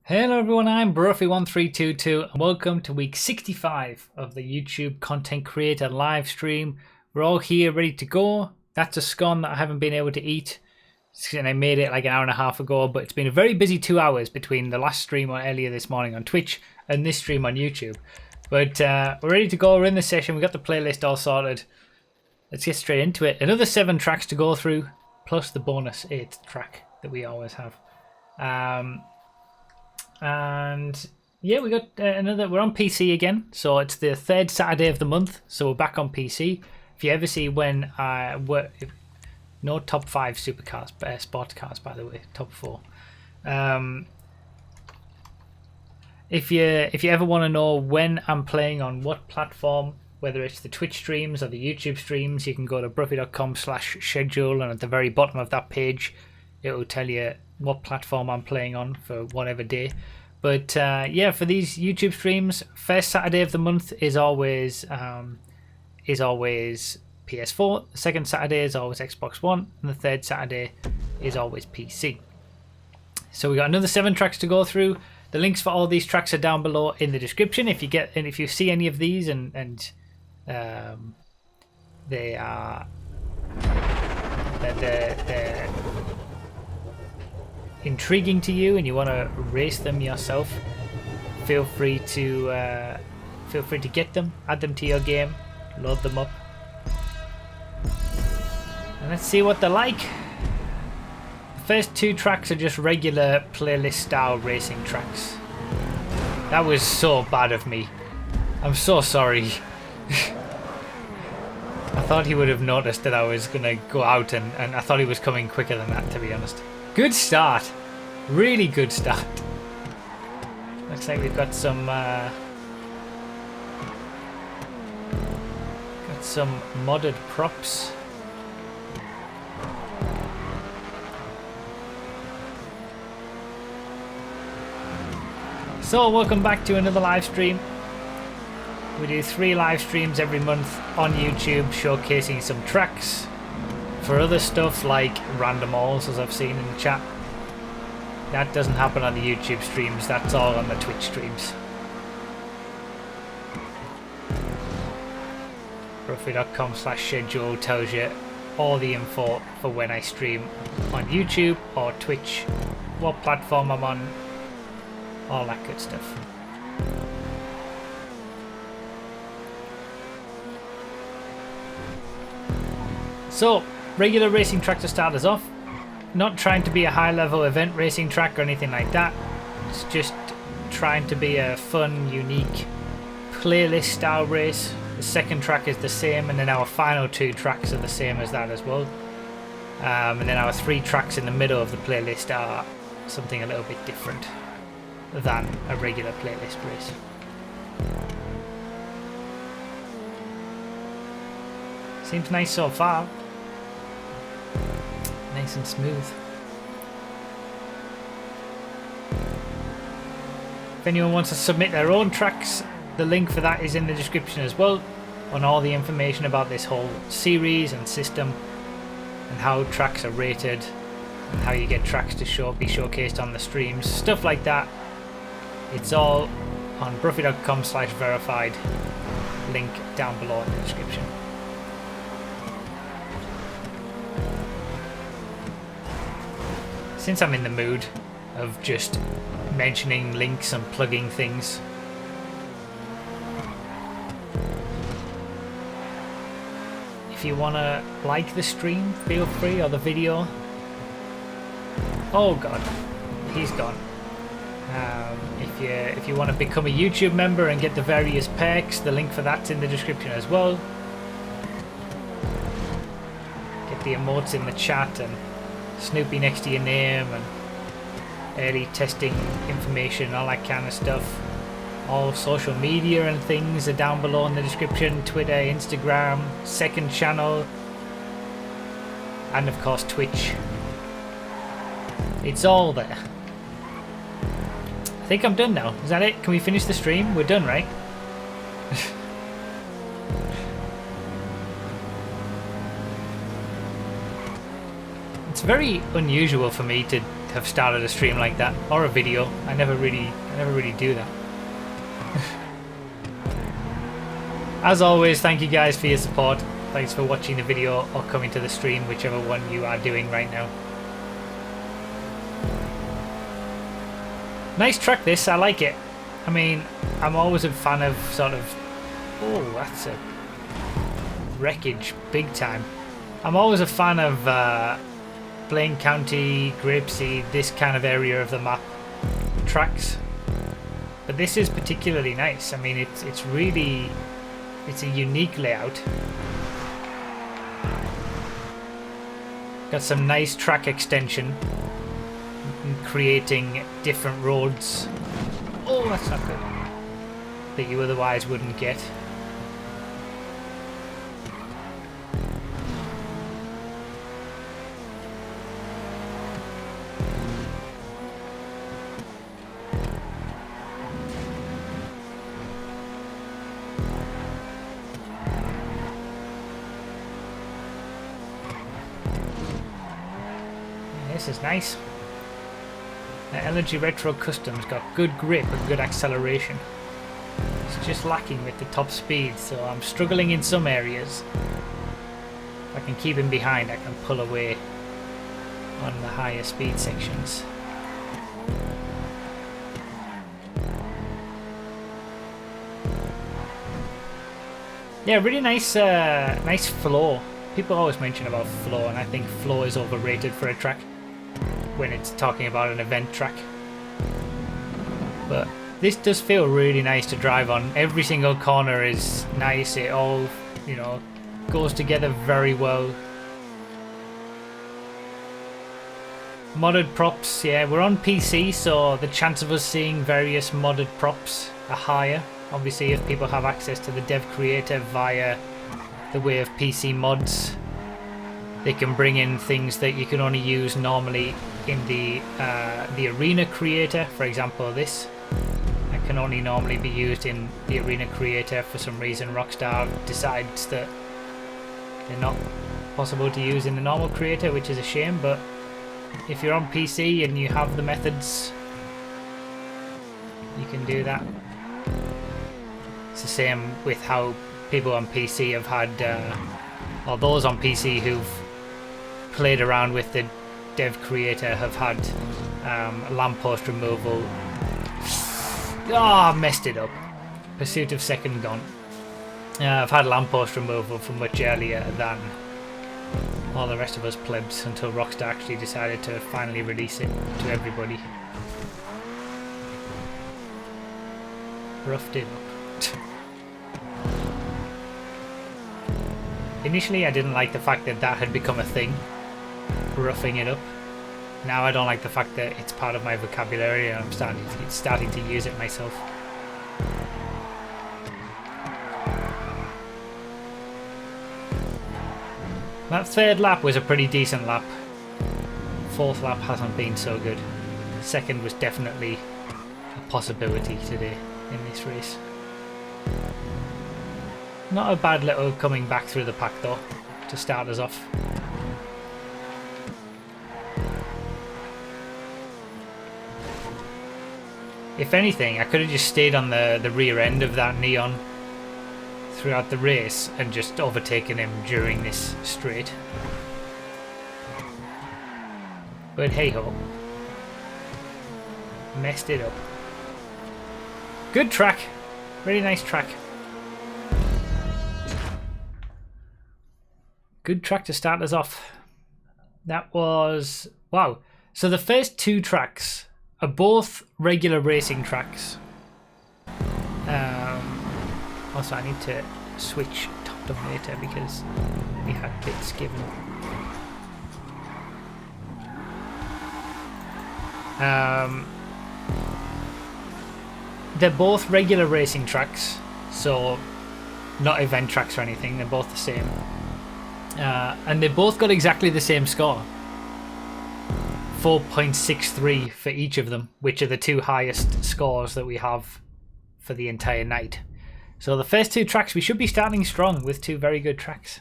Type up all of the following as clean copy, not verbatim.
Hello everyone, I'm Bruffy1322 and welcome to week 65 of the YouTube Content Creator live stream. We're all here ready to go. That's a scone that I haven't been able to eat and I made it like an hour and a half ago, but it's been a very busy 2 hours between the last stream earlier this morning on Twitch and this stream on YouTube. But we're ready to go, we're in the session, we got the playlist all sorted. Let's get straight into it. Another 7 tracks to go through, plus the bonus 8th track that we always have. And yeah, we got we're on PC again, so it's the third Saturday of the month, so we're back on PC. If you ever see when no top 5 supercars, sports cars by the way, top 4. If you ever want to know when I'm playing on what platform, whether it's the Twitch streams or the YouTube streams, you can go to bruffy.com/schedule, and at the very bottom of that page it will tell you what platform I'm playing on for whatever day. But yeah, for these YouTube streams, first Saturday of the month is always PS4, the second Saturday is always Xbox One, and the third Saturday is always PC. So we got another 7 tracks to go through. The links for all these tracks are down below in the description. If you see any of these and they are they're intriguing to you and you want to race them yourself, feel free to get them, add them to your game, load them up, and let's see what they're like. The first 2 tracks are just regular playlist style racing tracks. That was so bad of me, I'm so sorry. I thought he would have noticed that I was gonna go out, and I thought he was coming quicker than that, to be honest. Good start. Really good start. Looks like we've got some modded props. So welcome back to another live stream. We do 3 live streams every month on YouTube showcasing some tracks for other stuff like random alls, as I've seen in the chat. That doesn't happen on the YouTube streams, that's all on the Twitch streams. Bruffy.com/schedule tells you all the info for when I stream on YouTube or Twitch, what platform I'm on, all that good stuff. So, regular racing track to start us off. Not trying to be a high level event racing track or anything like that. It's just trying to be a fun, unique playlist style race. The second track is the same, and then our final 2 tracks are the same as that as well. And then our 3 tracks in the middle of the playlist are something a little bit different than a regular playlist race. Seems nice so far. Nice and smooth. If anyone wants to submit their own tracks, the link for that is in the description as well, on all the information about this whole series and system and how tracks are rated and how you get tracks to be showcased on the streams, stuff like that. It's all on bruffy.com/verified, link down below in the description. Since I'm in the mood of just mentioning links and plugging things, if you want to like the stream, feel free, or the video. Oh god, he's gone. If you want to become a YouTube member and get the various perks, the link for that's in the description as well. Get the emotes in the chat and Snoopy next to your name and early testing information, all that kind of stuff. All social media and things are down below in the description. Twitter, Instagram, second channel, and of course Twitch. It's all there. I think I'm done now. Is that it? Can we finish the stream? We're done, right? It's very unusual for me to have started a stream like that or a video. I never really do that. As always, thank you guys for your support. Thanks for watching the video or coming to the stream, whichever one you are doing right now. Nice track this, I like it. I mean, I'm always a fan of sort of... Oh, that's a wreckage, big time. I'm always a fan of Blaine County, Grapeseed, this kind of area of the map tracks. But this is particularly nice. I mean, it's really... It's a unique layout. Got some nice track extension, creating different roads. Oh, that's not good. That you otherwise wouldn't get. This is nice. The LNG Retro Custom's got good grip and good acceleration. It's just lacking with the top speed, so I'm struggling in some areas. If I can keep him behind, I can pull away on the higher speed sections. Yeah, really nice, nice flow. People always mention about flow, and I think flow is overrated for a track when it's talking about an event track. But this does feel really nice to drive on. Every single corner is nice. It all, you know, goes together very well. Modded props, yeah, we're on PC, so the chance of us seeing various modded props are higher. Obviously, if people have access to the dev creator via the way of PC mods, they can bring in things that you can only use normally in the arena creator. For example, this can only normally be used in the arena creator. For some reason, Rockstar decides that they're not possible to use in the normal creator, which is a shame. But if you're on PC and you have the methods, you can do that. It's the same with how people on PC have had, or those on PC who've played around with the dev creator have had lamppost removal. Ah, messed it up. Pursuit of Second gone. I've had lamppost removal from much earlier than all the rest of us plebs, until Rockstar actually decided to finally release it to everybody. Roughed it up. Initially I didn't like the fact that that had become a thing, roughing it up. Now I don't like the fact that it's part of my vocabulary and I'm starting to use it myself. That third lap was a pretty decent lap. Fourth lap hasn't been so good. Second was definitely a possibility today in this race. Not a bad little coming back through the pack though, to start us off. If anything, I could have just stayed on the rear end of that Neon throughout the race and just overtaken him during this straight. But hey ho. Messed it up. Good track. Really nice track. Good track to start us off. That was... wow. So the first two tracks are both regular racing tracks. Also, I need to switch top dominator because we had bits given. They're both regular racing tracks, so not event tracks or anything. They're both the same. And they both got exactly the same score. 4.63 for each of them, which are the two highest scores that we have for the entire night. So the first two tracks, we should be starting strong with two very good tracks.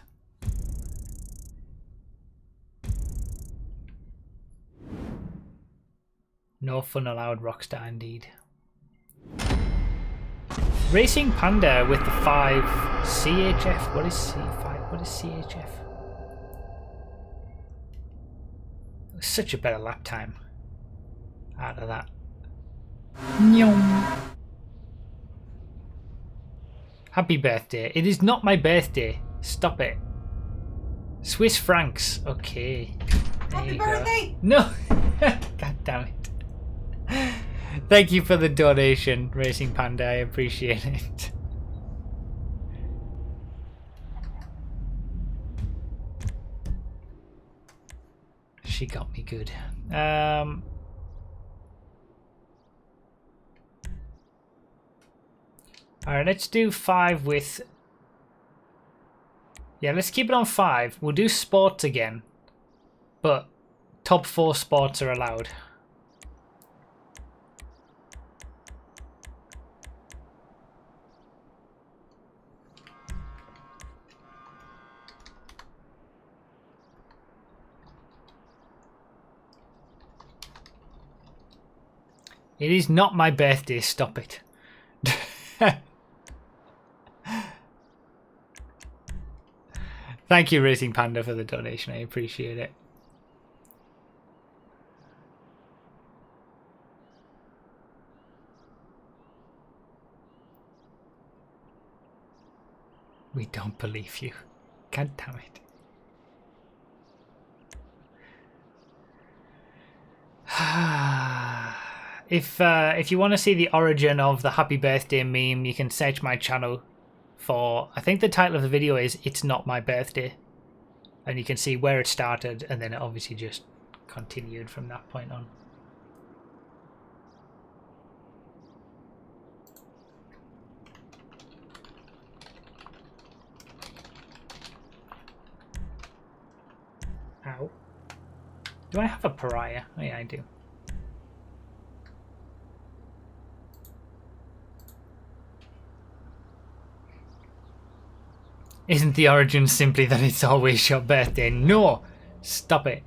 No fun allowed, Rockstar indeed. Racing Panda with the 5 CHF. What is C5? What is CHF? Such a better lap time out of that. Nyom. Happy birthday. It is not my birthday. Stop it. Swiss francs. Okay. Happy birthday! No. God damn it. Thank you for the donation, Racing Panda. I appreciate it. She got me good. Alright, let's do 5 with... Yeah, let's keep it on 5. We'll do sports again. But top 4 sports are allowed. It is not my birthday, stop it. Thank you, Racing Panda, for the donation. I appreciate it. We don't believe you. God damn it. If you want to see the origin of the happy birthday meme, you can search my channel for, I think the title of the video is It's Not My Birthday. And you can see where it started, and then it obviously just continued from that point on. Ow. Do I have a pariah? Oh yeah, I do. Isn't the origin simply that it's always your birthday? No! Stop it.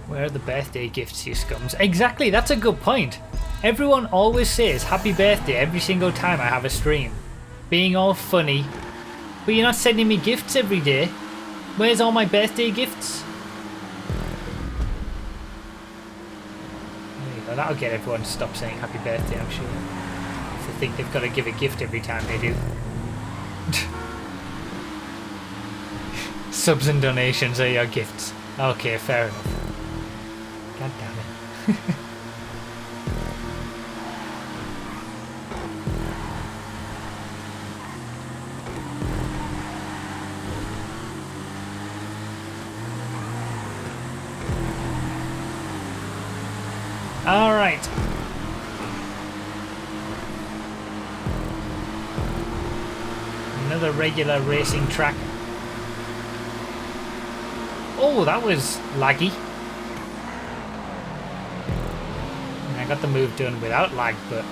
Where are the birthday gifts, you scums? Exactly, that's a good point. Everyone always says happy birthday every single time I have a stream. Being all funny. But you're not sending me gifts every day. Where's all my birthday gifts? There you go, that'll get everyone to stop saying happy birthday, I'm sure. If they think they've got to give a gift every time they do. Subs and donations are your gifts. Okay, fair enough. God damn it. All right. Another regular racing track. Oh, that was laggy. I got the move done without lag, but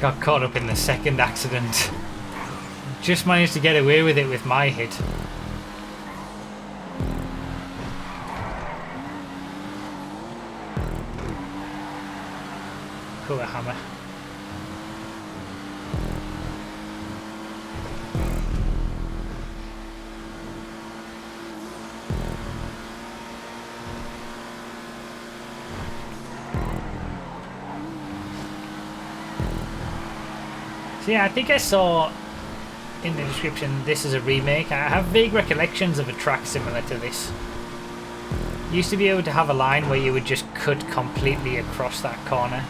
got caught up in the second accident. Just managed to get away with it with my hit. Cool hammer. So yeah, I think I saw in the description this is a remake. I have vague recollections of a track similar to this. You used to be able to have a line where you would just cut completely across that corner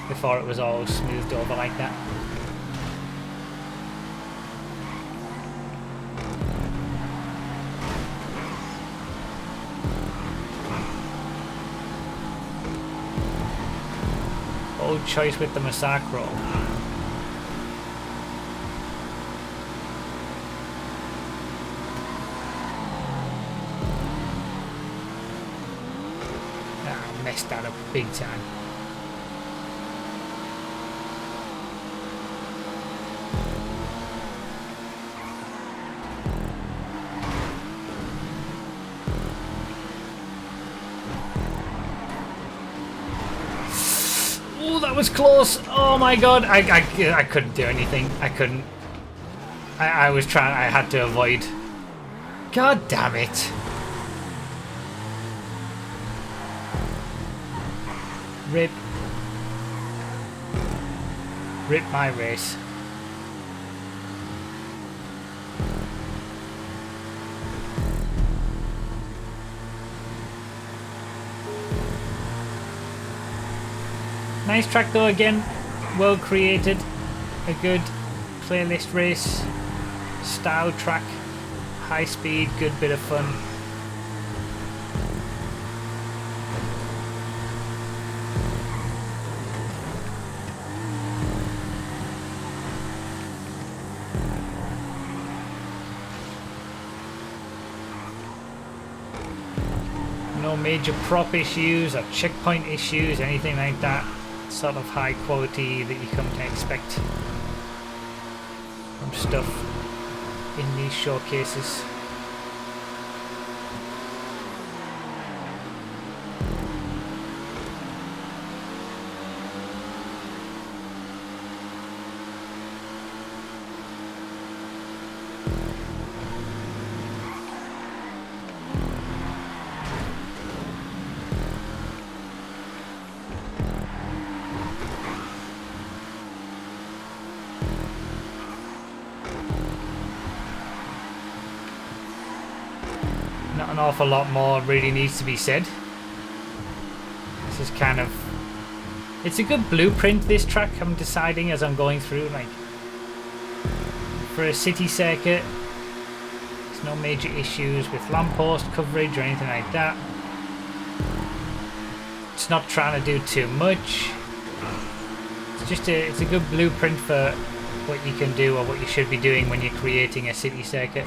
before it was all smoothed over like that. bold choice with the Massacro. Ah, messed that up big time. Oh, that was close. Oh my god. I couldn't do anything. I couldn't. I was trying. I had to avoid. God damn it. Rip. Rip my race. Nice track though again, well created, a good playlist race, style track, high speed, good bit of fun. No major prop issues or checkpoint issues, anything like that. Sort of high quality that you come to expect from stuff in these showcases. Not an awful lot more really needs to be said. This is kind of... It's a good blueprint, this track, I'm deciding as I'm going through. Like, for a city circuit, there's no major issues with lamppost coverage or anything like that. It's not trying to do too much. It's just it's a good blueprint for what you can do or what you should be doing when you're creating a city circuit.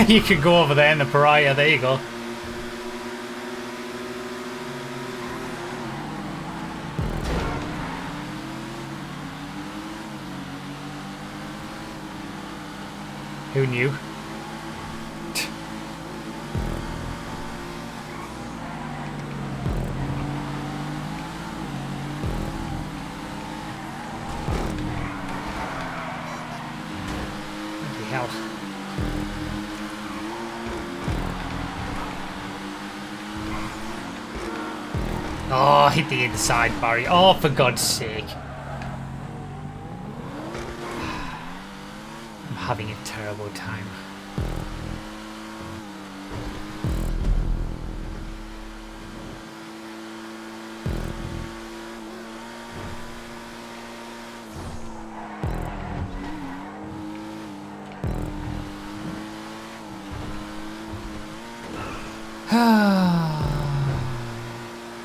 You could go over there in the Pariah, there you go. Who knew? Bloody hell. Oh, hit the inside barrier. Oh, for God's sake. I'm having a terrible time.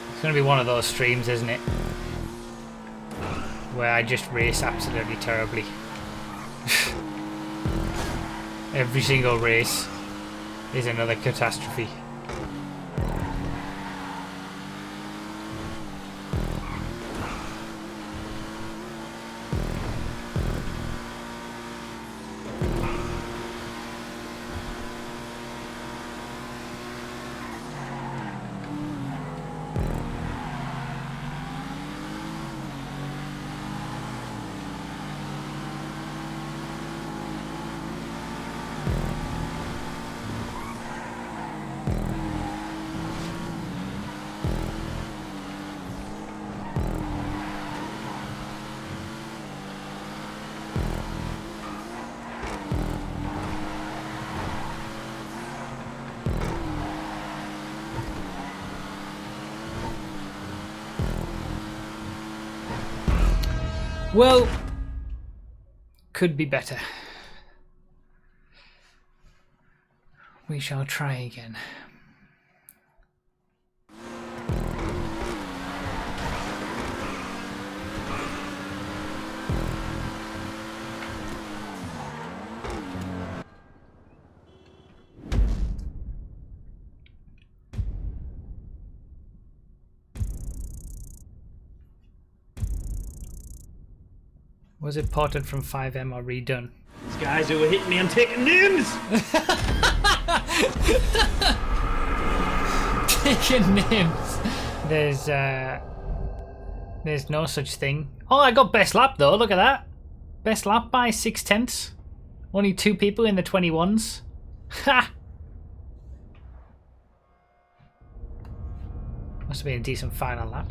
It's going to be one of those streams, isn't it? Where I just race absolutely terribly. Every single race is another catastrophe. Well, could be better. We shall try again. Was it ported from 5M or redone? These guys who were hitting me, I'm taking names! Taking names. There's no such thing. Oh, I got best lap though, look at that. Best lap by 6/10. Only 2 people in the 21s. Ha! Must have been a decent final lap.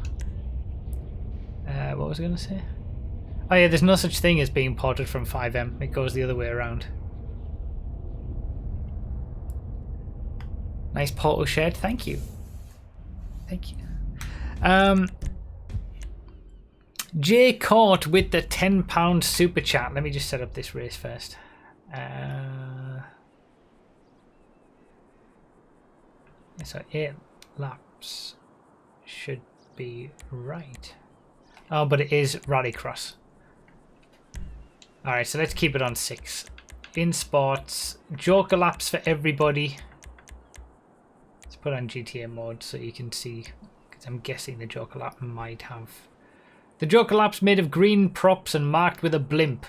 What was I going to say? Oh yeah, there's no such thing as being ported from 5M. It goes the other way around. Nice portal shed, thank you. Thank you. Jay Court with the £10 super chat. Let me just set up this race first. So 8 laps should be right. Oh, but it is Rallycross. Alright, so let's keep it on 6. In sports, Joker laps for everybody. Let's put on GTA mode so you can see, because I'm guessing the Joker lap might have. The Joker lap's made of green props and marked with a blimp.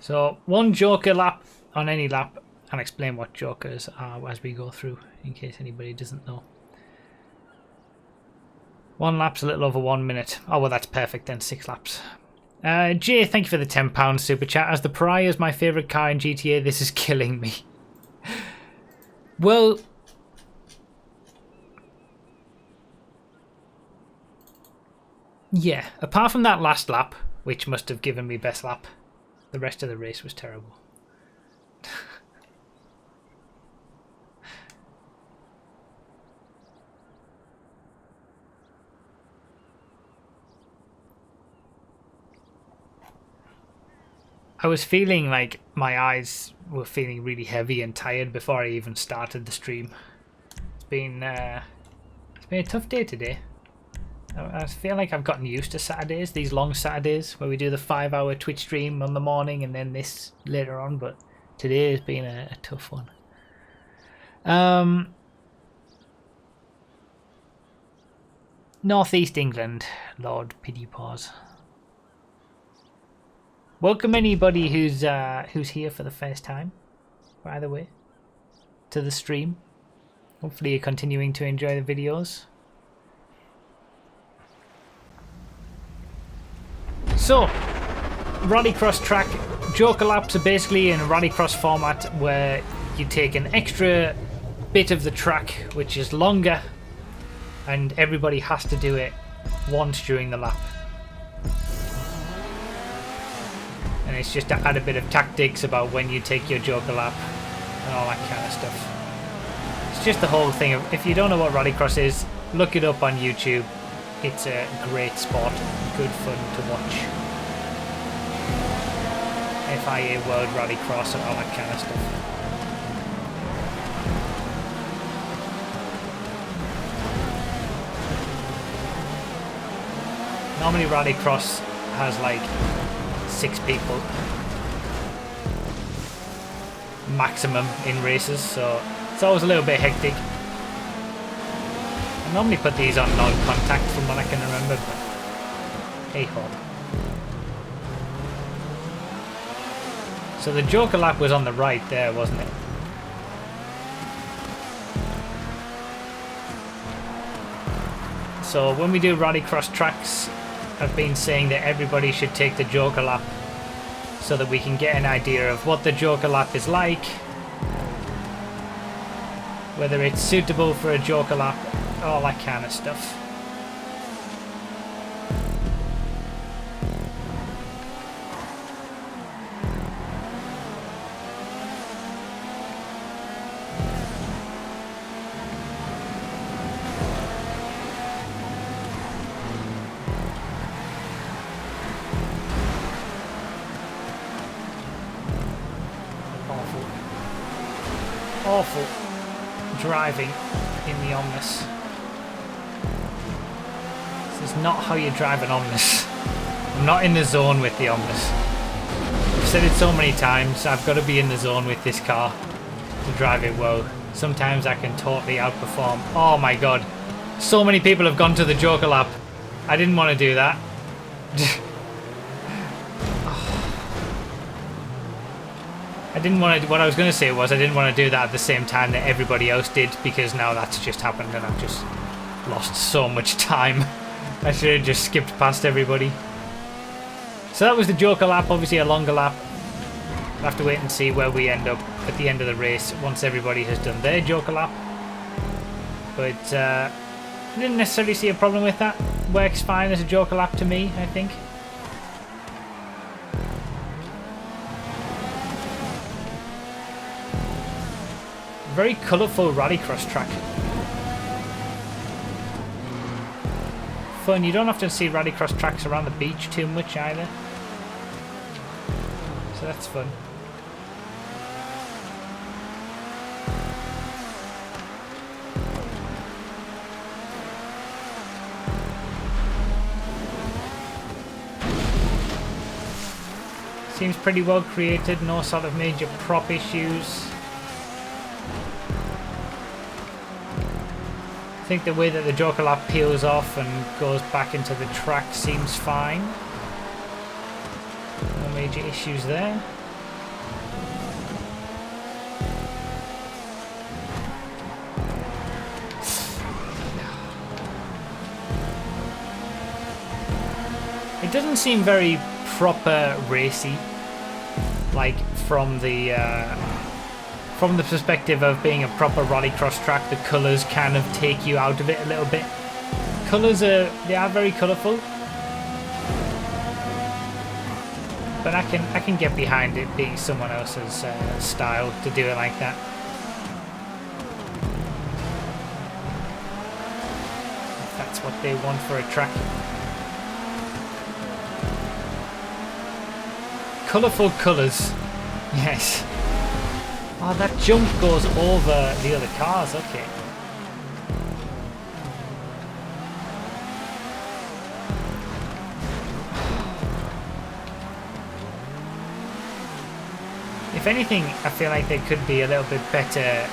So, 1 Joker lap on any lap. I'll explain what Jokers are as we go through, in case anybody doesn't know. 1 lap's a little over 1 minute. Oh, well, that's perfect then, 6 laps. Jay, thank you for the £10 super chat. As the Pariah is my favourite car in GTA, this is killing me. Well, yeah, apart from that last lap, which must have given me best lap, the rest of the race was terrible. I was feeling like my eyes were feeling really heavy and tired before I even started the stream. It's been a tough day today. I feel like I've gotten used to Saturdays, these long Saturdays where we do the 5-hour Twitch stream on the morning and then this later on, but today has been a tough one. Northeast England, Lord pity pause. Welcome anybody who's here for the first time, by the way, to the stream. Hopefully you're continuing to enjoy the videos. So, Rallycross track. Joker laps are basically in a Rallycross format where you take an extra bit of the track which is longer and everybody has to do it once during the lap. And it's just to add a bit of tactics about when you take your Joker lap and all that kind of stuff. It's just the whole thing of, if you don't know what Rallycross is, look it up on YouTube. It's a great sport, good fun to watch. FIA World Rallycross and all that kind of stuff. Normally Rallycross has like 6 people maximum in races, so it's always a little bit hectic. I normally put these on non-contact from what I can remember, but hey ho. So the Joker lap was on the right there, wasn't it? So when we do Rallycross tracks, I've been saying that everybody should take the Joker lap so that we can get an idea of what the Joker lap is like, whether it's suitable for a Joker lap, all that kind of stuff. awful driving in the Omnis. This is not how you drive an Omnis. I'm not in the zone with the Omnis. I've said it so many times, I've got to be in the zone with this car to drive it well. Sometimes I can totally outperform. Oh my god. So many people have gone to the Joker lap. I didn't want to do that. I didn't want to. What I was going to say was I didn't want to do that at the same time that everybody else did, because now that's just happened and I've just lost so much time. I should have just skipped past everybody. So that was the Joker lap, obviously a longer lap. We'll have to wait and see where we end up at the end of the race once everybody has done their Joker lap. But I didn't necessarily see a problem with that. Works fine as a Joker lap to me, I think. Very colourful rallycross track. Fun. You don't often see rallycross tracks around the beach too much either. So that's fun. Seems pretty well created, no sort of major prop issues. I think the way that the Joker lap peels off and goes back into the track seems fine. No major issues there. It doesn't seem very proper racy, like from the perspective of being a proper rallycross track. The colours kind of take you out of it a little bit. Colours are very colourful, but I can get behind it being someone else's style to do it like that. If that's what they want for a track. Colourful colours, yes. Oh, that jump goes over the other cars, okay. If anything, I feel like there could be a little bit better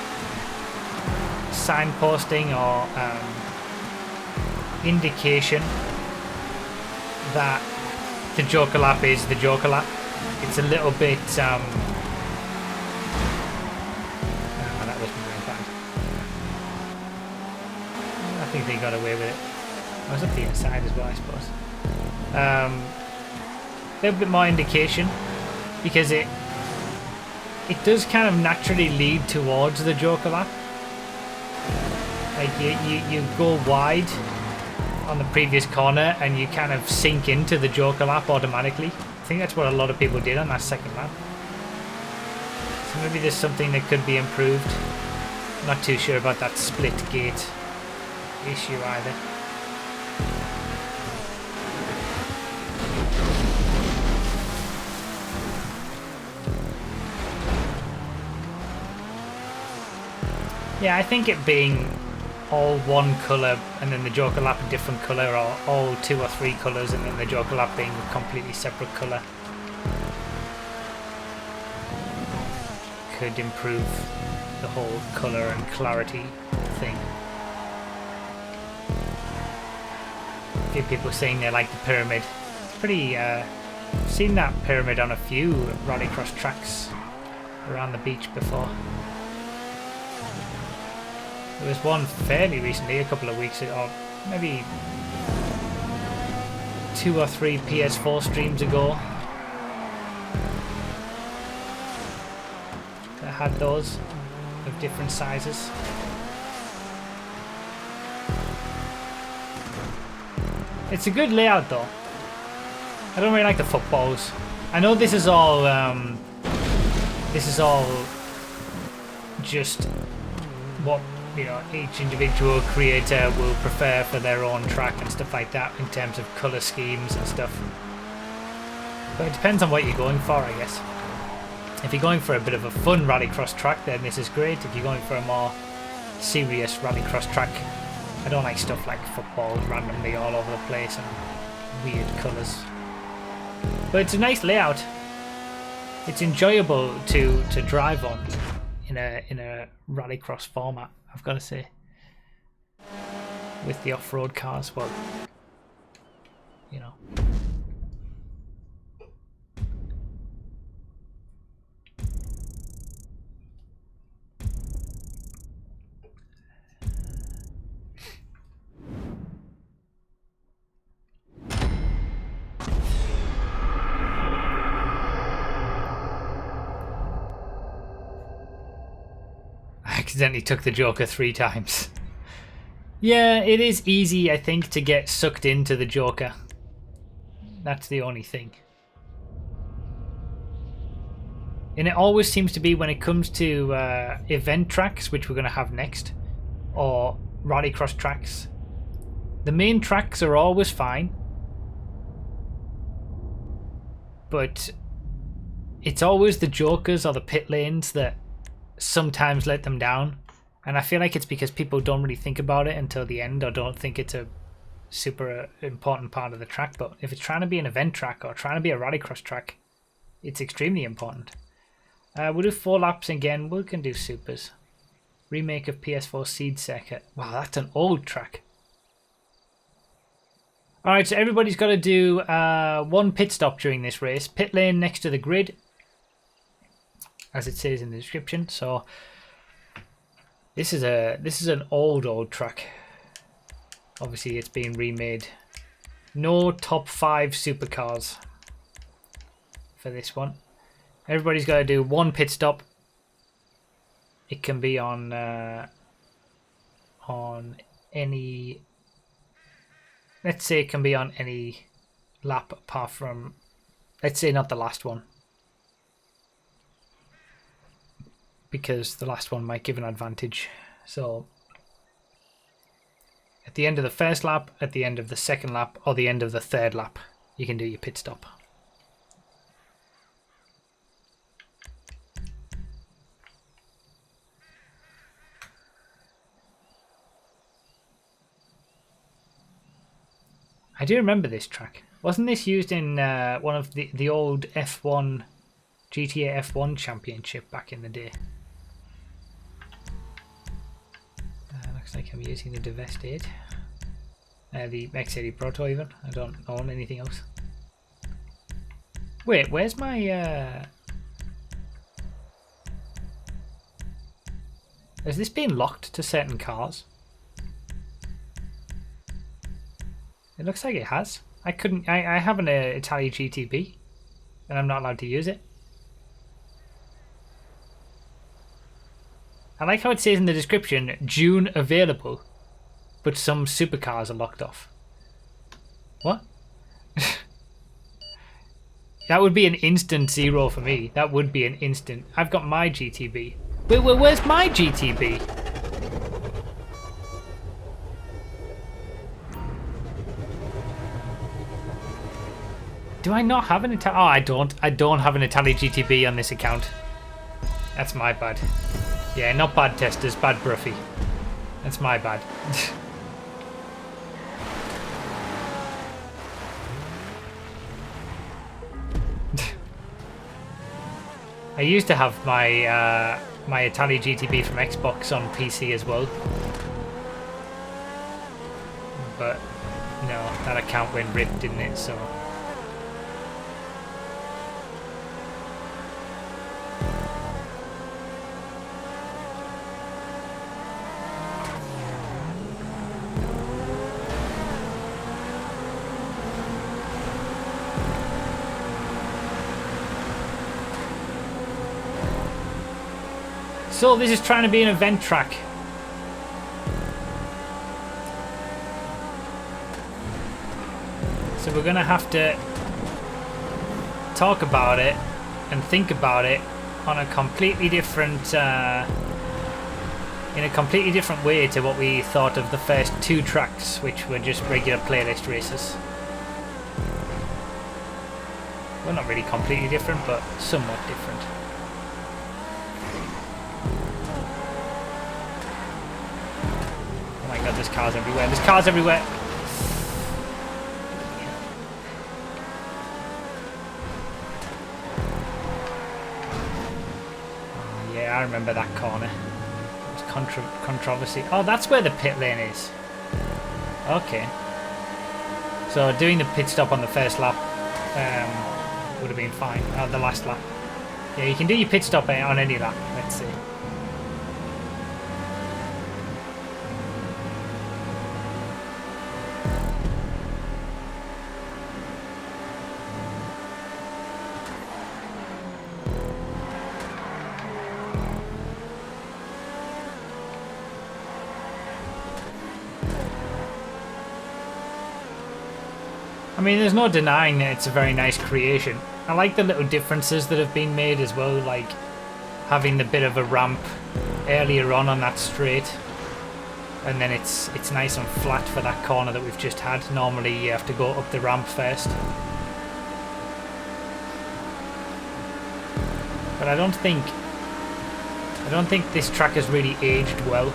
signposting or indication that the Joker lap is the Joker lap. It's a little bit that wasn't very bad. I think they got away with it. I was up the inside as well, I suppose. A little bit more indication, because it does kind of naturally lead towards the Joker lap. Like you go wide on the previous corner and you kind of sink into the Joker lap automatically. I think that's what a lot of people did on that second lap. So maybe there's something that could be improved. Not too sure about that split gate issue either. Yeah, I think it being all one colour and then the Joker lap a different colour, or all 2 or 3 colours and then the Joker lap being a completely separate colour, could improve the whole colour and clarity thing. A few people saying they like the pyramid. It's pretty, I've seen that pyramid on a few rallycross tracks around the beach before. There was one fairly recently, a couple of weeks ago, or maybe 2 or 3 PS4 streams ago, that had those of different sizes. It's a good layout though. I don't really like the footballs. I know this is all just what, you know, each individual creator will prefer for their own track and stuff like that in terms of colour schemes and stuff. But it depends on what you're going for, I guess. If you're going for a bit of a fun rallycross track, then this is great. If you're going for a more serious rallycross track, I don't like stuff like football randomly all over the place and weird colours. But it's a nice layout. It's enjoyable to drive on in a rallycross format, I've got to say. With the off-road cars, well, you know. I accidentally took the Joker 3 times. Yeah, it is easy, I think, to get sucked into the Joker. That's the only thing. And it always seems to be when it comes to event tracks, which we're going to have next, or rallycross tracks. The main tracks are always fine. But it's always the Jokers or the pit lanes that sometimes let them down. And I feel like it's because people don't really think about it until the end, or don't think it's a super important part of the track. But if it's trying to be an event track or trying to be a rallycross track, it's extremely important. We'll do 4 laps again. We can do supers. Remake of PS4 Seed Circuit. Wow, that's an old track. Alright, so everybody's got to do 1 pit stop during this race. Pit lane next to the grid, as it says in the description. So this is an old track. Obviously it's being remade. No top 5 supercars for this one. Everybody's got to do 1 pit stop. It can be on any, let's say it can be on any lap apart from, let's say not the last one, because the last one might give an advantage. So at the end of the first lap, at the end of the second lap, or the end of the third lap, you can do your pit stop. I do remember this track. Wasn't this used in one of the old F1 GTA F1 championship back in the day? Looks like I'm using the Devastate. The X80 Proto even. I don't own anything else. Wait, where's my... Has this been locked to certain cars? It looks like it has. I have an Italia GTB, and I'm not allowed to use it. I like how it says in the description, June available, but some supercars are locked off. What? That would be an instant 0 for me. That would be an instant. I've got my GTB. Wait, where's my GTB? Do I not have an Italia? Oh, I don't. I don't have an Italia GTB on this account. That's my bad. Yeah, not bad testers, bad Bruffy. That's my bad. I used to have my my Italia GTB from Xbox on PC as well, but no, that account went ripped, didn't it? So. So this is trying to be an event track. So we're gonna have to talk about it and think about it on a completely different, in a completely different way to what we thought of the first 2 tracks, which were just regular playlist races. Well, not really completely different, but somewhat different. god, there's cars everywhere. There's cars everywhere. Oh, yeah, I remember that corner. There's controversy. Oh, that's where the pit lane is. Okay. So doing the pit stop on the first lap would have been fine. The last lap. Yeah, you can do your pit stop on any lap. Let's see. I mean, there's no denying that it's a very nice creation. I like the little differences that have been made as well, like having the bit of a ramp earlier on that straight, and then it's nice and flat for that corner that we've just had. Normally you have to go up the ramp first. But I don't think this track has really aged well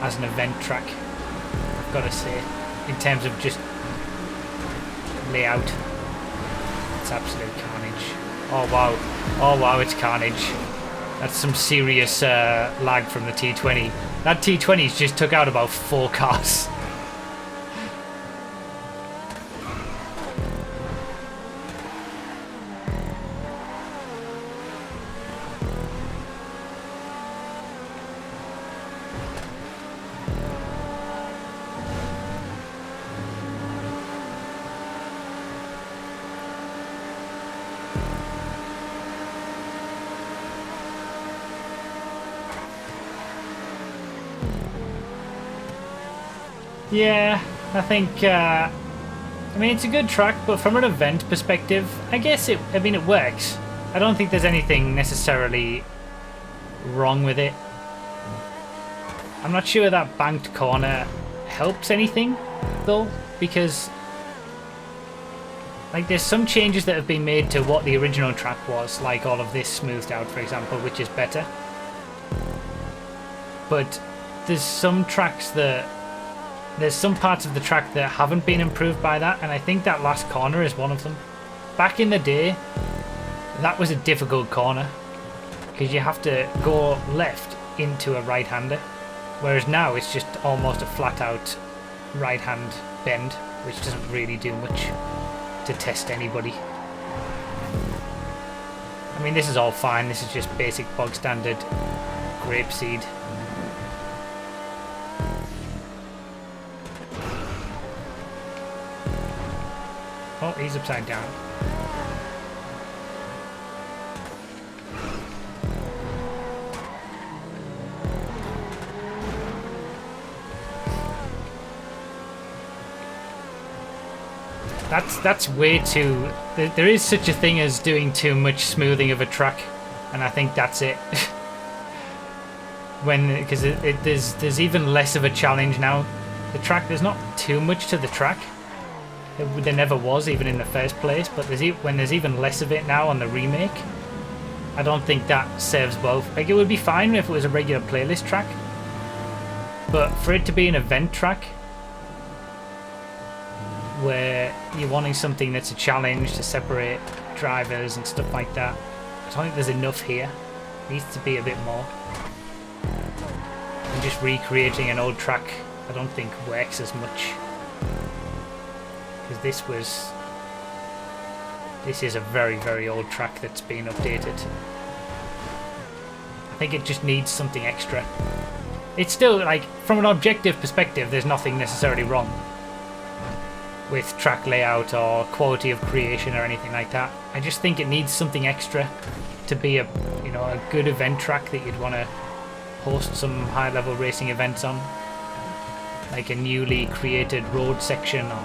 as an event track, I've got to say, in terms of just layout. It's absolute carnage. Oh wow. Oh wow, it's carnage. That's some serious lag from the T20. That T20's just took out about 4 cars. Yeah, I think, I mean, it's a good track, but from an event perspective, I guess it works. I don't think there's anything necessarily wrong with it. I'm not sure that banked corner helps anything, though, because, like, there's some changes that have been made to what the original track was, like all of this smoothed out, for example, which is better. But there's some tracks that... There's some parts of the track that haven't been improved by that, and I think that last corner is one of them. Back in the day, that was a difficult corner, because you have to go left into a right-hander, whereas now it's just almost a flat-out right-hand bend, which doesn't really do much to test anybody. I mean, this is all fine. This is just basic bog-standard grapeseed. Oh, he's upside down. That's way too... There is such a thing as doing too much smoothing of a track, and I think that's it. Because there's even less of a challenge now. The track, there's not too much to the track. There never was, even in the first place, but when there's even less of it now on the remake, I don't think that serves well. Like, it would be fine if it was a regular playlist track, but for it to be an event track, where you're wanting something that's a challenge to separate drivers and stuff like that, I don't think there's enough here. It needs to be a bit more. And just recreating an old track, I don't think works as much. Because this is a very, very old track that's been updated. I think it just needs something extra. It's still, like, from an objective perspective, there's nothing necessarily wrong with track layout or quality of creation or anything like that. I just think it needs something extra to be a good event track that you'd want to host some high-level racing events on. Like a newly created road section or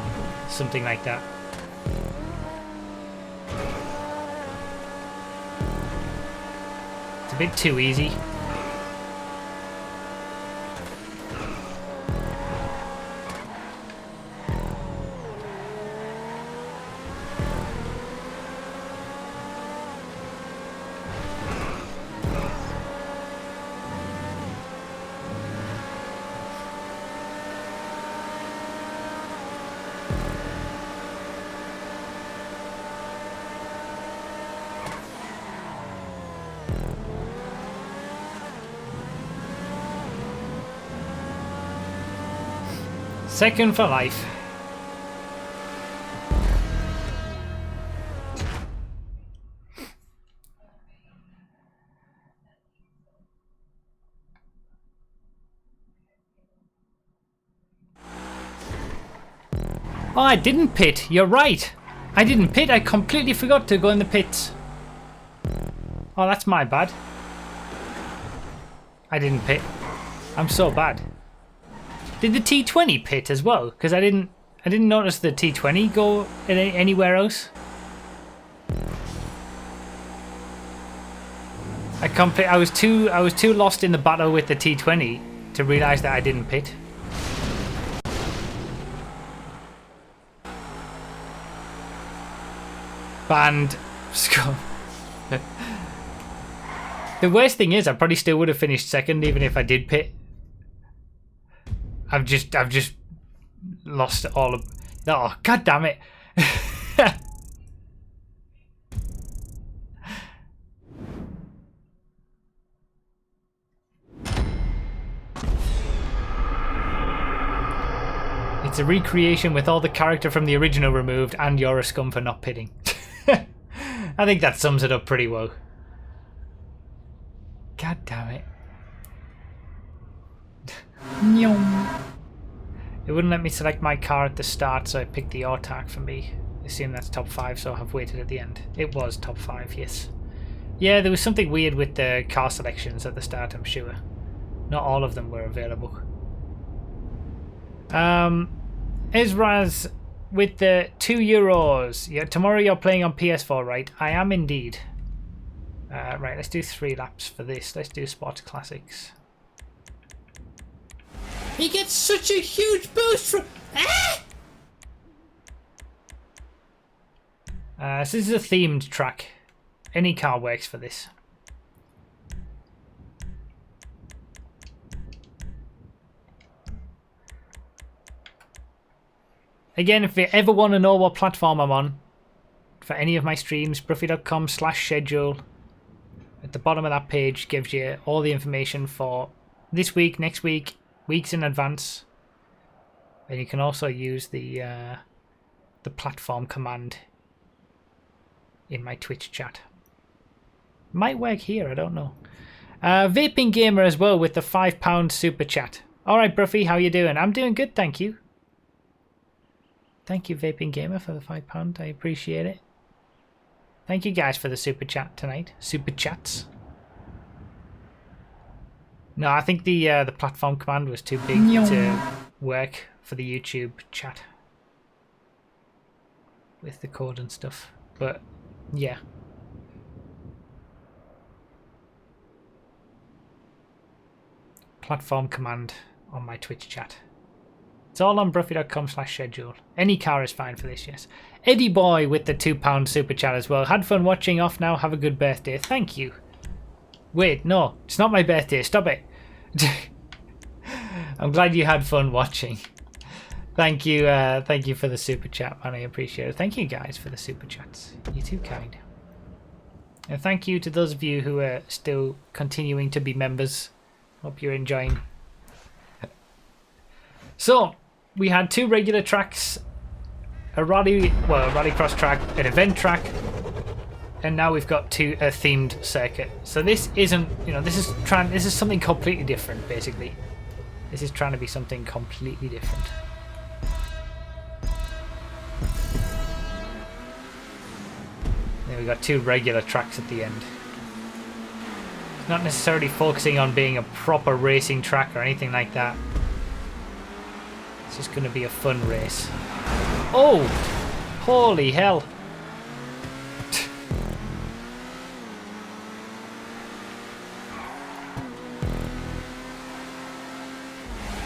something like that. It's a bit too easy. Second for life. Oh, I didn't pit. You're right. I didn't pit. I completely forgot to go in the pits. Oh, that's my bad. I didn't pit. I'm so bad. Did the T20 pit as well? Because I didn't notice the T20 go anywhere else. I was too lost in the battle with the T20 to realise that I didn't pit. Banned. Scum. The worst thing is I probably still would have finished second even if I did pit. I've just lost all of... Oh, god damn it. It's a recreation with all the character from the original removed and you're a scum for not pitting. I think that sums it up pretty well. God damn it. It wouldn't let me select my car at the start, so I picked the Autark for me. I assume that's top 5, so I've waited at the end. It was top 5, yes. Yeah, there was something weird with the car selections at the start, I'm sure. Not all of them were available. Israz with the €2. Yeah, tomorrow you're playing on PS4, right? I am indeed. Right, let's do 3 laps for this. Let's do Sports Classics. He gets such a huge boost from... So this is a themed track. Any car works for this. Again, if you ever want to know what platform I'm on, for any of my streams, Bruffy.com/schedule. At the bottom of that page gives you all the information for this week, next week, weeks in advance. And you can also use the platform command in my Twitch chat. Might work here, I don't know. Vaping Gamer as well with the £5 super chat. Alright, Bruffy, how you doing? I'm doing good, thank you. Thank you, Vaping Gamer, for the £5. I appreciate it. Thank you guys for the super chat tonight. Super chats. No, I think the platform command was too big to work for the YouTube chat with the code and stuff. But yeah. Platform command on my Twitch chat. It's all on Bruffy.com/schedule. Any car is fine for this, yes. Eddie Boy with the £2 super chat as well. Had fun watching. Off now. Have a good birthday. Thank you. Wait, no. It's not my birthday. Stop it. I'm glad you had fun watching. Thank you for the super chat, man. I appreciate it. Thank you guys for the super chats. You're too kind. And thank you to those of you who are still continuing to be members. Hope you're enjoying. So, we had 2 regular tracks, a rallycross track, an event track, and now we've got a themed circuit. So this isn't, this is something completely different, basically. This is trying to be something completely different. Then we got 2 regular tracks at the end. It's not necessarily focusing on being a proper racing track or anything like that. It's just going to be a fun race. Oh! Holy hell!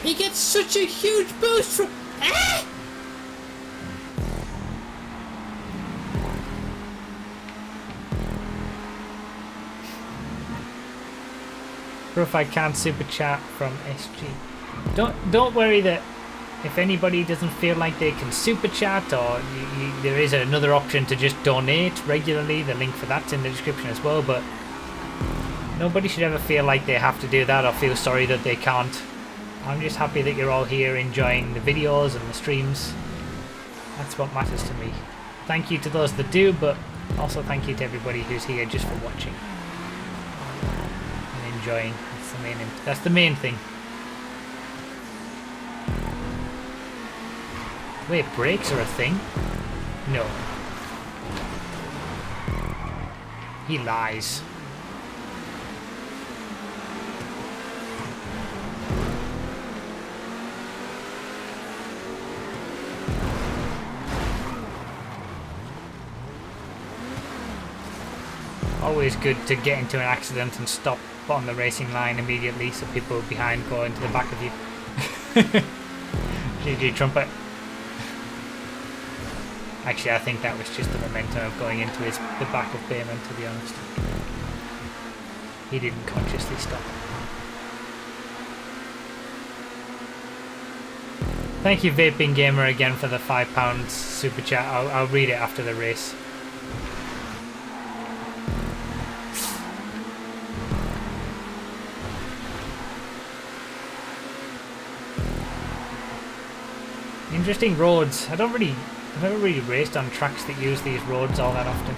He gets such a huge boost from... Bro, if I can't super chat from SG. Don't worry that if anybody doesn't feel like they can super chat, or there is another option to just donate regularly. The link for that's in the description as well, but nobody should ever feel like they have to do that or feel sorry that they can't. I'm just happy that you're all here enjoying the videos and the streams. That's what matters to me. Thank you to those that do, but also thank you to everybody who's here just for watching and enjoying. That's the main thing. Wait, brakes are a thing? No. He lies. Always good to get into an accident and stop on the racing line immediately so people behind go into the back of you. GG Trumpet. Actually, I think that was just the momentum of going into the back of Bayman, to be honest. He didn't consciously stop. Thank you, Vaping Gamer, again for the £5 super chat. I'll read it after the race. Interesting roads. I've never really raced on tracks that use these roads all that often.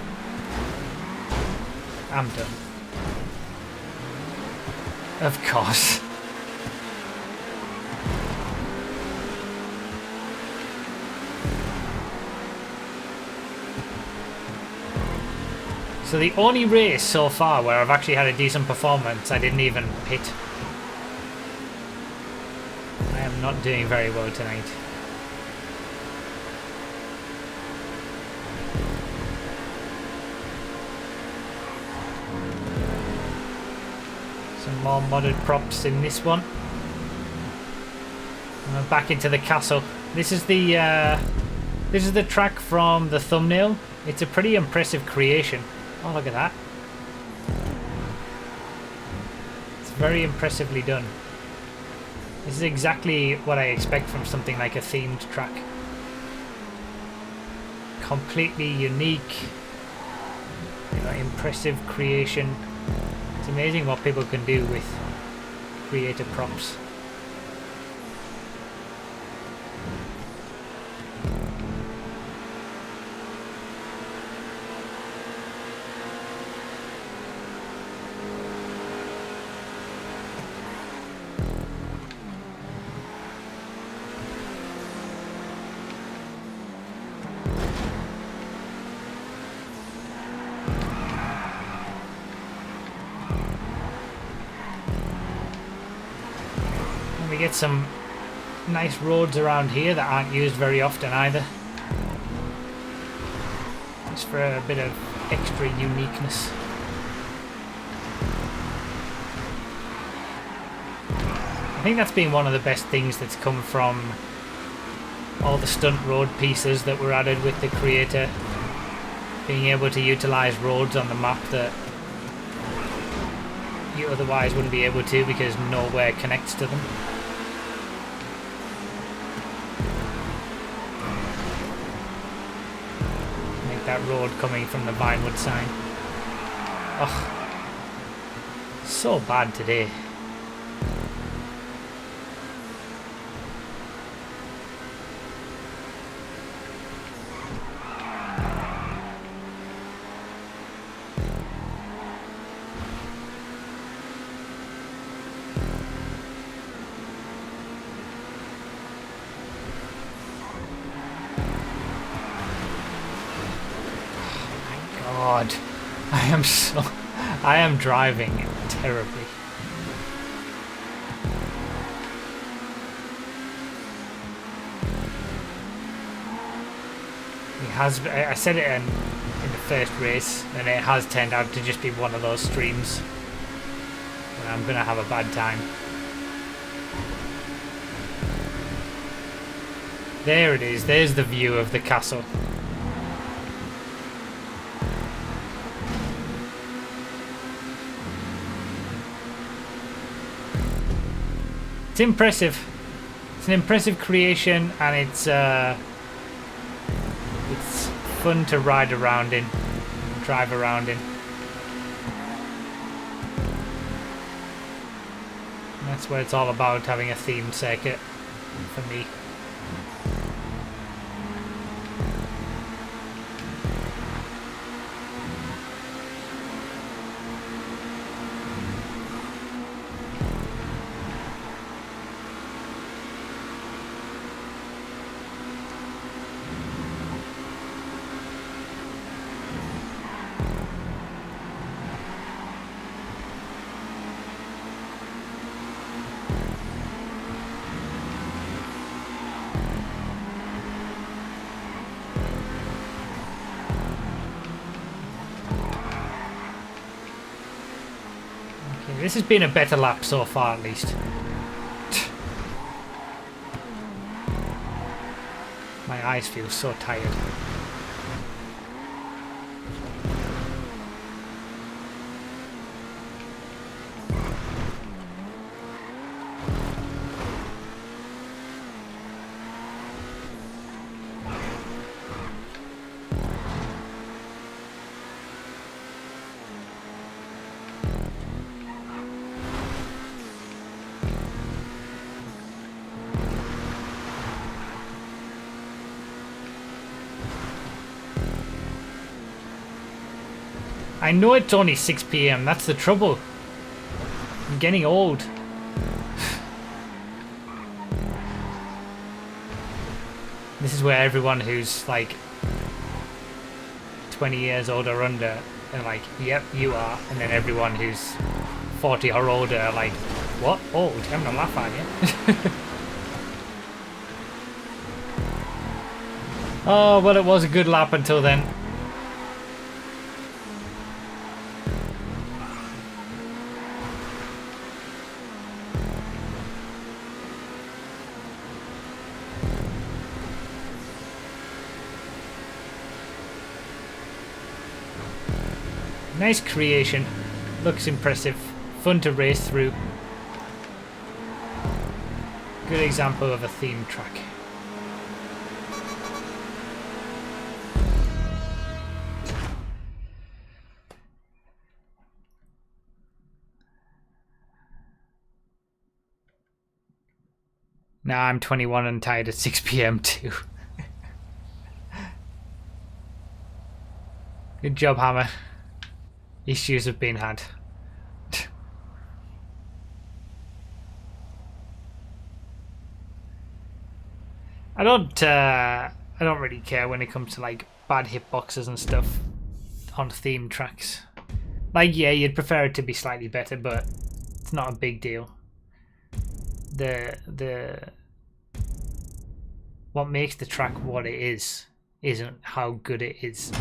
I'm done. Of course. So the only race so far where I've actually had a decent performance, I didn't even pit. I am not doing very well tonight. Some more modded props in this one. And I'm back into the castle. This is the track from the thumbnail. It's a pretty impressive creation. Oh, look at that. It's very impressively done. This is exactly what I expect from something like a themed track. Completely unique, impressive creation. It's amazing what people can do with creative props. We get some nice roads around here that aren't used very often either. Just for a bit of extra uniqueness. I think that's been one of the best things that's come from all the stunt road pieces that were added with the creator. Being able to utilise roads on the map that you otherwise wouldn't be able to because nowhere connects to them. That road coming from the Vinewood sign. Ugh. So bad today. God, I am driving terribly. I said it in the first race, and it has turned out to just be one of those streams where I'm gonna have a bad time. There it is, there's the view of the castle. It's impressive. It's an impressive creation, and it's fun to ride around in, drive around in. That's what it's all about, having a themed circuit for me. This has been a better lap so far, at least. My eyes feel so tired. I know it's only 6 PM, that's the trouble. I'm getting old. This is where everyone who's like 20 years old or under are like, yep, you are. And then everyone who's 40 or older are like, what? Old? You're having a laugh, aren't you? Oh, well, it was a good lap until then. Nice creation, looks impressive, fun to race through. Good example of a themed track. Now I'm 21 and tired at 6 PM too. Good job, Hammer. Issues have been had. I don't really care when it comes to like bad hitboxes and stuff on themed tracks. Like, yeah, you'd prefer it to be slightly better, but it's not a big deal. What makes the track what it is isn't how good it is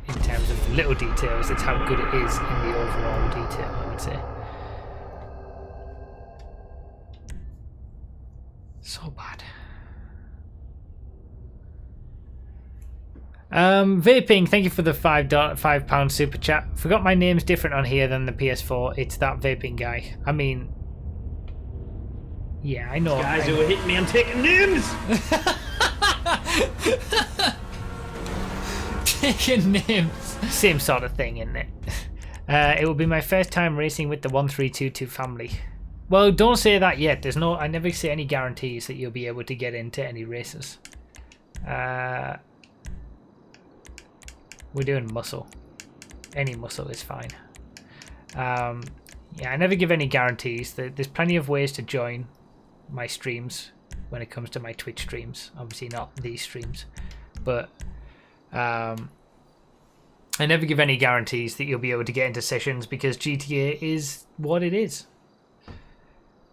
in terms of little details, it's how good it is in the overall detail, I would say. So bad. Vaping, thank you for the £5 super chat. Forgot my name's different on here than the PS4. It's that vaping guy. I mean, yeah, I know. Guys who are hitting me, I'm taking names. Taking names. Same sort of thing, isn't it? It will be my first time racing with the 1322 family. Well, don't say that yet. I never say any guarantees that you'll be able to get into any races. We're doing muscle. Any muscle is fine. Yeah, I never give any guarantees. There's plenty of ways to join my streams when it comes to my Twitch streams. Obviously not these streams, but I never give any guarantees that you'll be able to get into sessions because GTA is what it is.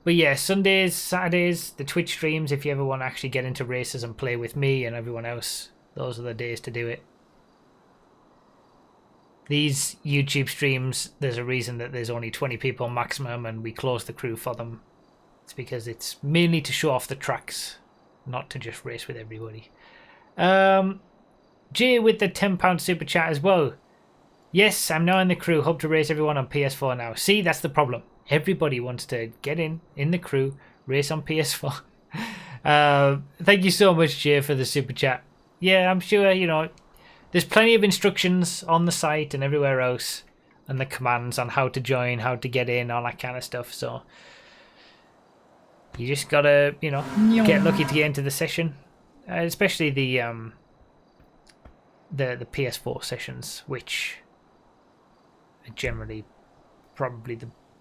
But yeah, Sundays, Saturdays, the Twitch streams, if you ever want to actually get into races and play with me and everyone else, those are the days to do it. These YouTube streams, there's a reason that there's only 20 people maximum and we close the crew for them. It's because it's mainly to show off the tracks, not to just race with everybody. Jay with the £10 super chat as well. Yes, I'm now in the crew. Hope to race everyone on PS4 now. See, that's the problem. Everybody wants to get in the crew, race on PS4. Thank you so much, Jay, for the super chat. Yeah, I'm sure, you know, there's plenty of instructions on the site and everywhere else, and the commands on how to join, how to get in, all that kind of stuff. So You just gotta, you know, get lucky to get into the session, especially the PS4 sessions, which are generally probably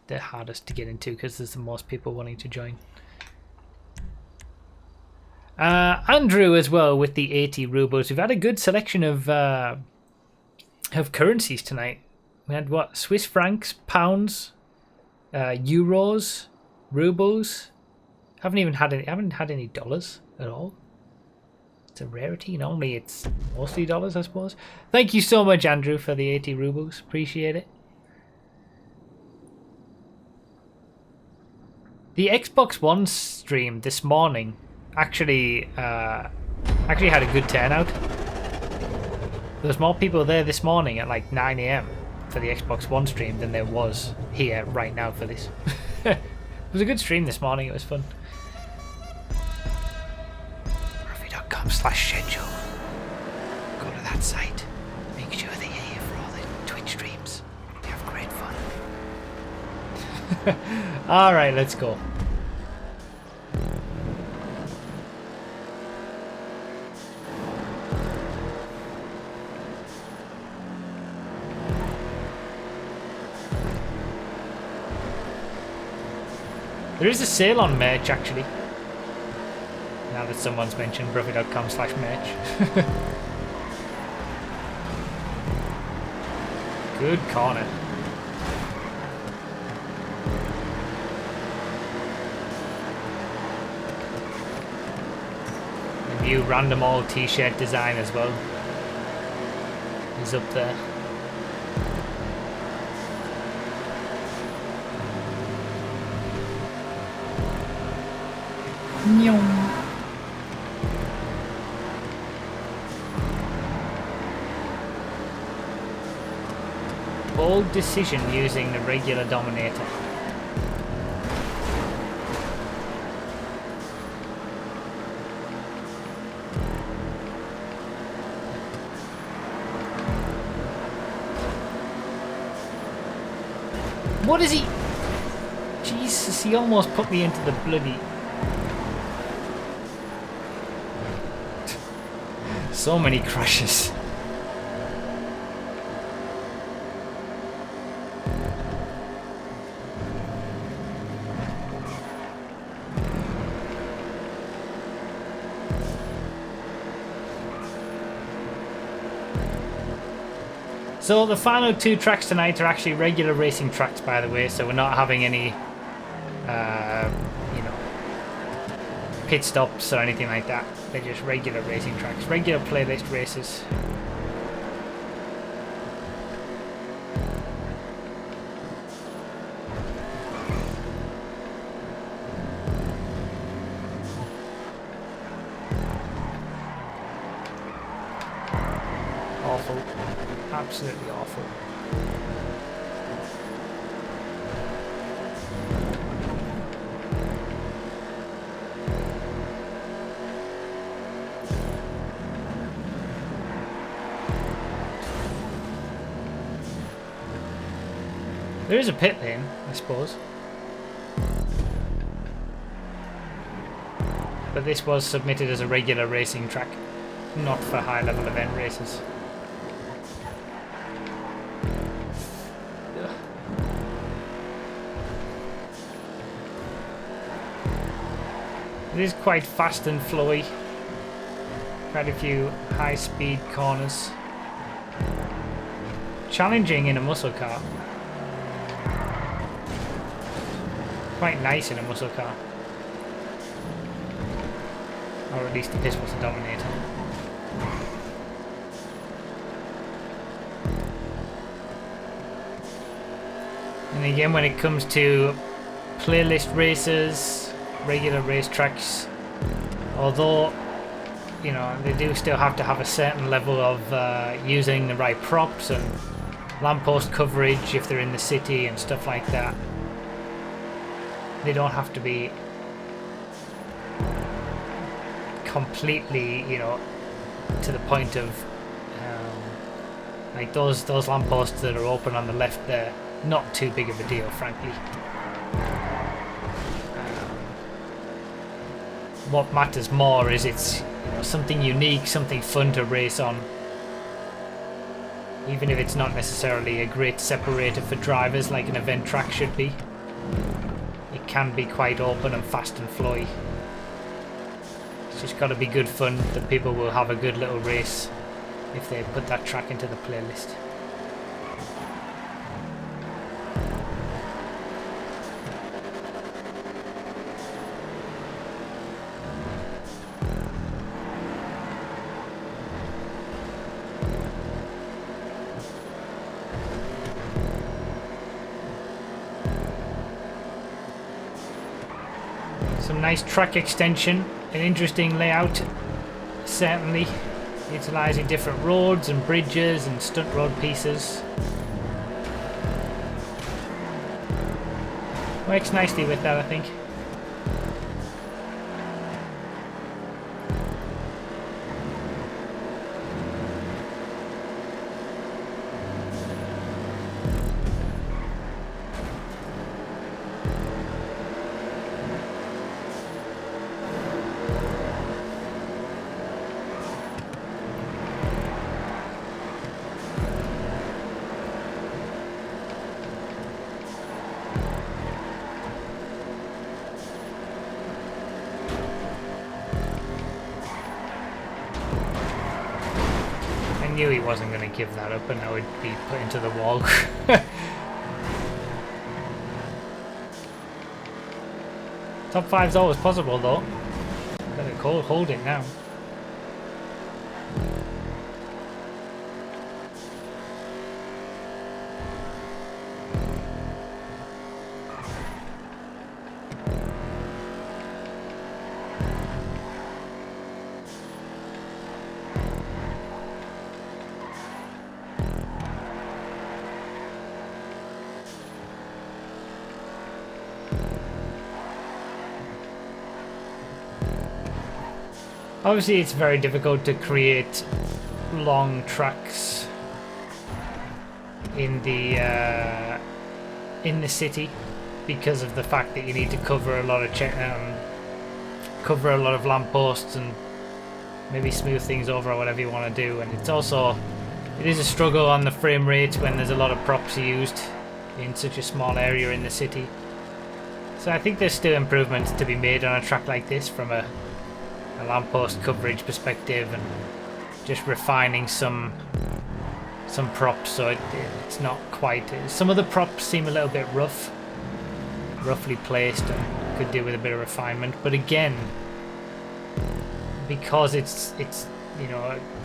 the hardest to get into because there's the most people wanting to join. Andrew as well with the 80 rubles. We've had a good selection of currencies tonight. We had what? Swiss francs, pounds, euros, rubles. Haven't had any dollars at all. It's a rarity. Normally it's mostly dollars, I suppose. Thank you so much, Andrew, for the 80 rubles. Appreciate it. The Xbox One stream this morning actually had a good turnout. There was more people there this morning at like 9 AM for the Xbox One stream than there was here right now for this. It was a good stream this morning. It was fun. Ruffy.com/schedule. Go to that site. Make sure that you're here for all the Twitch streams. We have great fun. Alright, let's go. There is a sale on merch actually. Now that someone's mentioned Ruffy.com/merch. Good corner. The new Random All t-shirt design as well is up there. Bold decision using the regular Dominator. What is he? Jesus, he almost put me into the bloody... So many crashes. So the final two tracks tonight are actually regular racing tracks, by the way, so we're not having any, you know, pit stops or anything like that. They're just regular racing tracks, regular playlist races. Awful. Absolutely awful. There is a pit lane, I suppose. But this was submitted as a regular racing track, not for high-level event races. It is quite fast and flowy. Quite a few high-speed corners. Challenging in a muscle car. Quite nice in a muscle car. Or at least this was a Dominator. And again, when it comes to playlist races, regular racetracks, although, you know, they do still have to have a certain level of using the right props and lamppost coverage if they're in the city and stuff like that. They don't have to be completely, you know, to the point of like those lampposts that are open on the left there. Not too big of a deal, frankly. what matters more is it's something unique, something fun to race on. Even if it's not necessarily a great separator for drivers like an event track should be. It can be quite open and fast and flowy. It's just got to be good fun that people will have a good little race if they put that track into the playlist. Some nice track extension, an interesting layout, certainly utilising different roads and bridges and stunt road pieces. Works nicely with that, I think. I knew he wasn't going to give that up and I would be put into the wall. Top 5's always possible though. Better hold it now. Obviously it's very difficult to create long tracks in the city because of the fact that you need to cover a lot of lampposts and maybe smooth things over or whatever you want to do, and it is a struggle on the frame rate when there's a lot of props used in such a small area in the city. So I think there's still improvements to be made on a track like this from a lamppost coverage perspective, and just refining some props so it's not quite. Some of the props seem a little bit roughly placed and could do with a bit of refinement, but again, because it's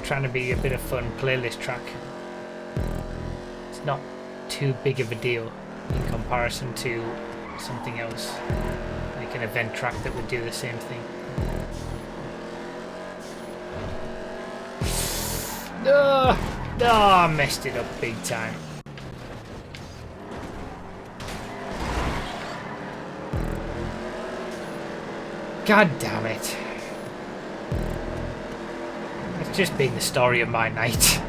trying to be a bit of fun playlist track, it's not too big of a deal in comparison to something else like an event track that would do the same thing. I messed it up big time. God damn it. It's just been the story of my night.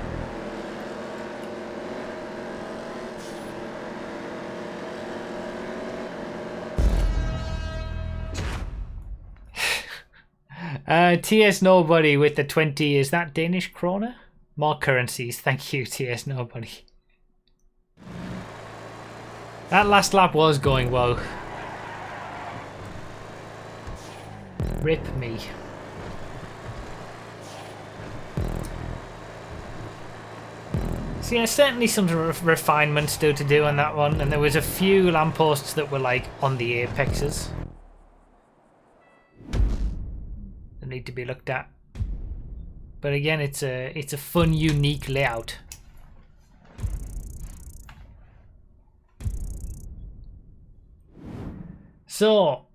TS Nobody with the 20, is that Danish kroner? More currencies, thank you TS Nobody. That last lap was going well. Rip me. So yeah, certainly some refinement still to do on that one, and there was a few lampposts that were like on the apexes that need to be looked at. But again, it's a fun, unique layout. So,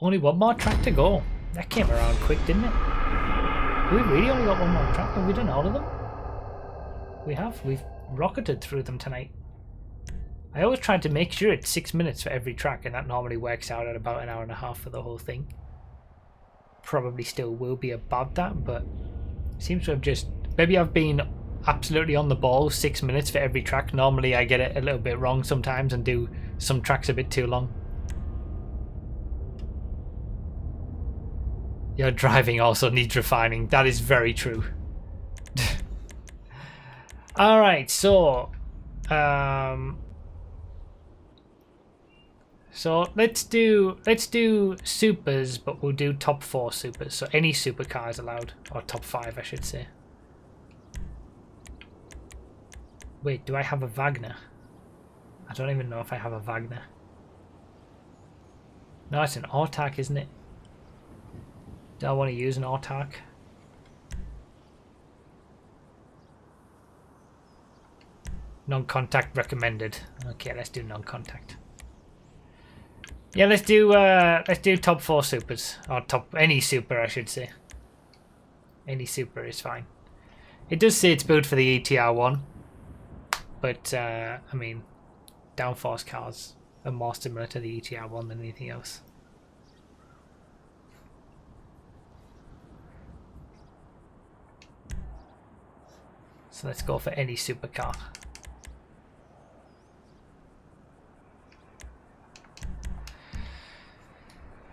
only one more track to go. That came around quick, didn't it? We really only got one more track. Have we done all of them? We have. We've rocketed through them tonight. I always try to make sure it's 6 minutes for every track, and that normally works out at about an hour and a half for the whole thing. Probably still will be about that, but seems to have just... Maybe I've been absolutely on the ball, 6 minutes for every track. Normally I get it a little bit wrong sometimes and do some tracks a bit too long. Your driving also needs refining. That is very true. All right, so let's do supers, but we'll do top 4 supers. So any supercar is allowed, or top 5, I should say. Wait, do I have a Wagner? I don't even know if I have a Wagner. No, it's an Autark, isn't it? Do I want to use an Autark? Non-contact recommended. Okay, let's do non-contact. Yeah, let's do top 4 supers, or any super, I should say. Any super is fine. It does say it's built for the ETR1, but I mean, downforce cars are more similar to the ETR1 than anything else. So let's go for any supercar.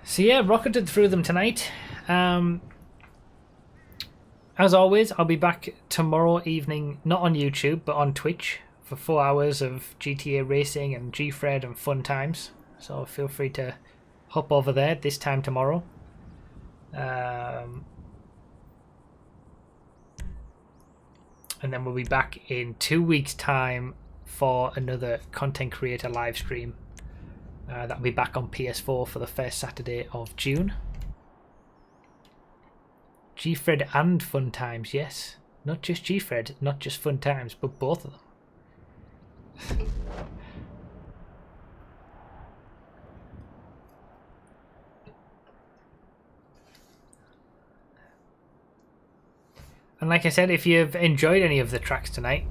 So yeah, rocketed through them tonight. As always, I'll be back tomorrow evening, not on YouTube, but on Twitch for 4 hours of GTA racing and GFred and fun times. So feel free to hop over there this time tomorrow. And then we'll be back in 2 weeks' time for another content creator live stream. That'll be back on PS4 for the first Saturday of June. GFred and fun times, yes. Not just GFred, not just fun times, but both of them. And like I said, if you've enjoyed any of the tracks tonight,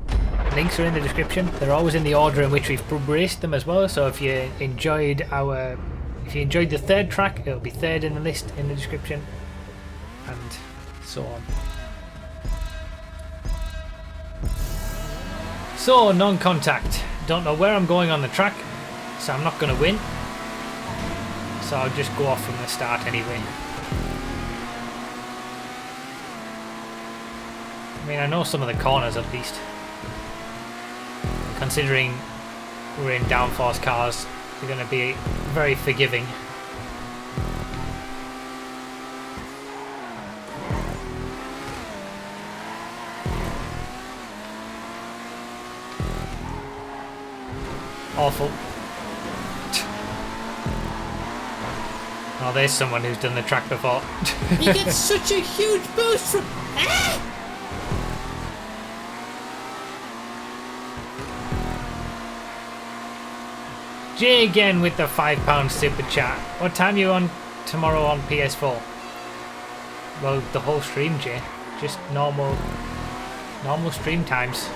links are in the description. They're always in the order in which we've raced them as well. So if you enjoyed the third track, it'll be third in the list in the description, and so on. So non-contact. Don't know where I'm going on the track, so I'm not going to win. So I'll just go off from the start anyway. I mean, I know some of the corners at least. Considering we're in downforce cars, they're going to be very forgiving. Awful. Oh, there's someone who's done the track before. He gets such a huge boost from... Ah! Jay again with the £5 super chat. What time are you on tomorrow on PS4? Well, the whole stream, Jay. Just normal stream times.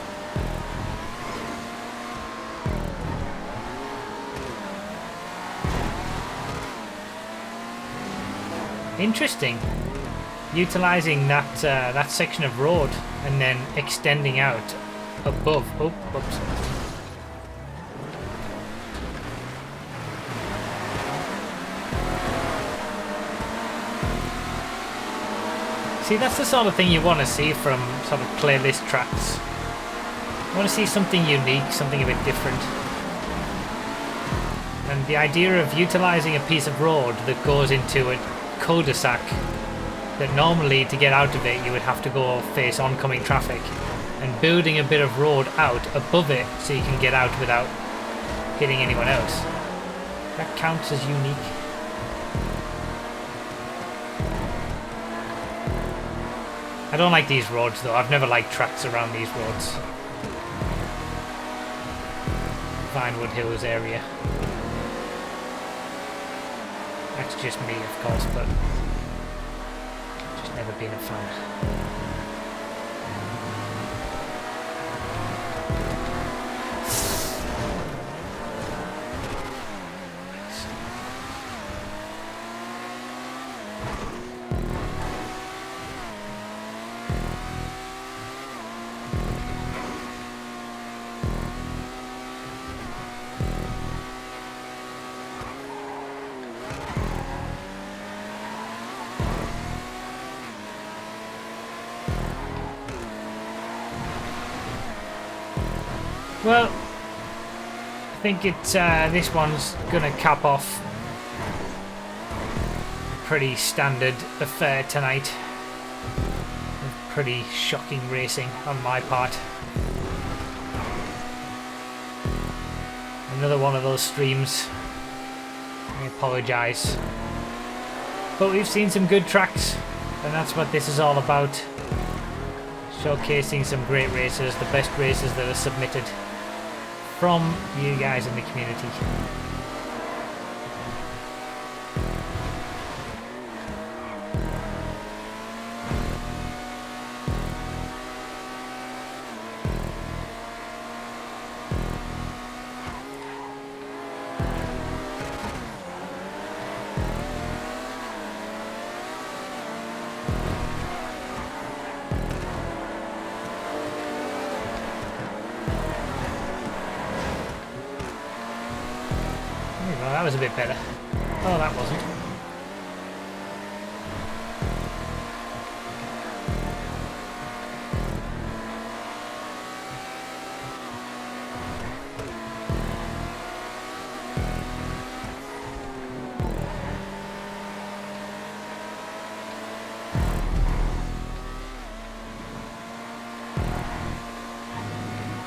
Interesting. Utilizing that section of road and then extending out above. Oh, whoops. See, that's the sort of thing you want to see from sort of playlist tracks. You want to see something unique, something a bit different. And the idea of utilising a piece of road that goes into a cul-de-sac that normally to get out of it you would have to go face oncoming traffic, and building a bit of road out above it so you can get out without hitting anyone else. That counts as unique. I don't like these roads though. I've never liked tracks around these roads. Vinewood Hills area. That's just me, of course, but just never been a fan. Well, I think it's this one's gonna cap off a pretty standard affair tonight. Pretty shocking racing on my part. Another one of those streams. I apologise. But we've seen some good tracks, and that's what this is all about. Showcasing some great racers, the best racers that are submitted from you guys in the community. Well, that was a bit better. Oh, that wasn't.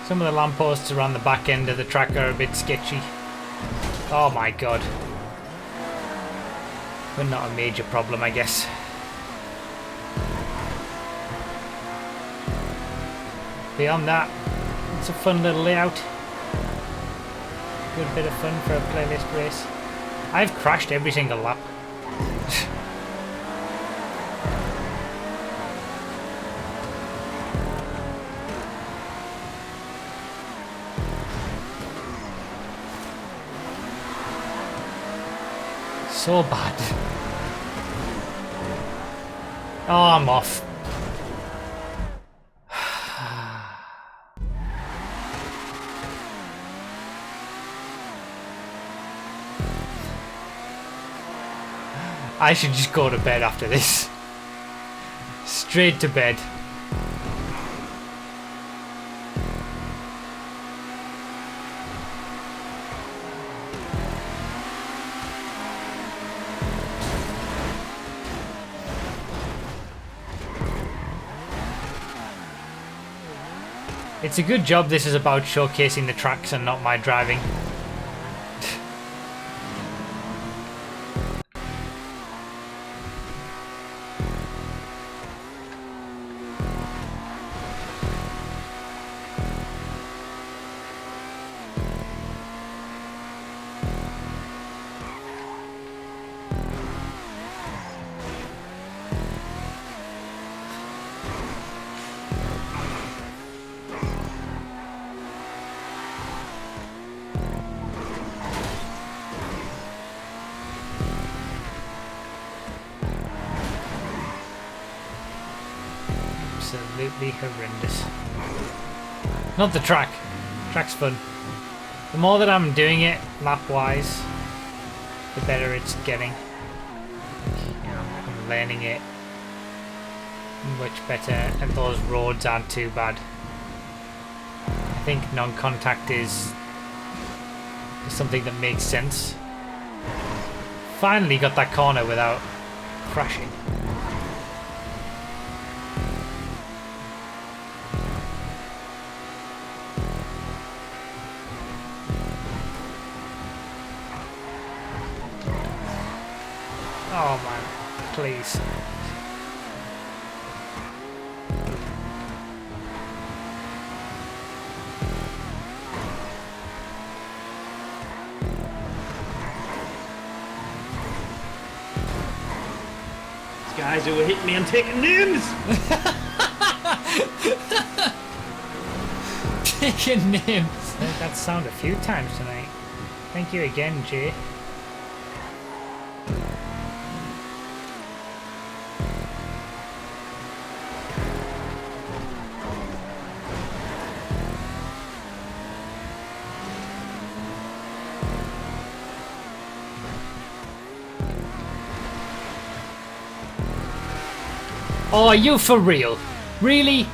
Some of the lampposts around the back end of the track are a bit sketchy. Oh my god. But not a major problem, I guess. Beyond that, it's a fun little layout. Good bit of fun for a playlist race. I've crashed every single lap. So bad. Oh, I'm off. I should just go to bed after this. Straight to bed. It's a good job this is about showcasing the tracks and not my driving. Absolutely horrendous. Not the track. Track's fun. The more that I'm doing it, lap-wise, the better it's getting. You know, I'm learning it much better, and those roads aren't too bad. I think non-contact is something that makes sense. Finally got that corner without crashing. Oh man, please. These guys who were hitting me and taking names! Taking names. Heard that sound a few times tonight. Thank you again, Jay. Oh, are you for real? Really?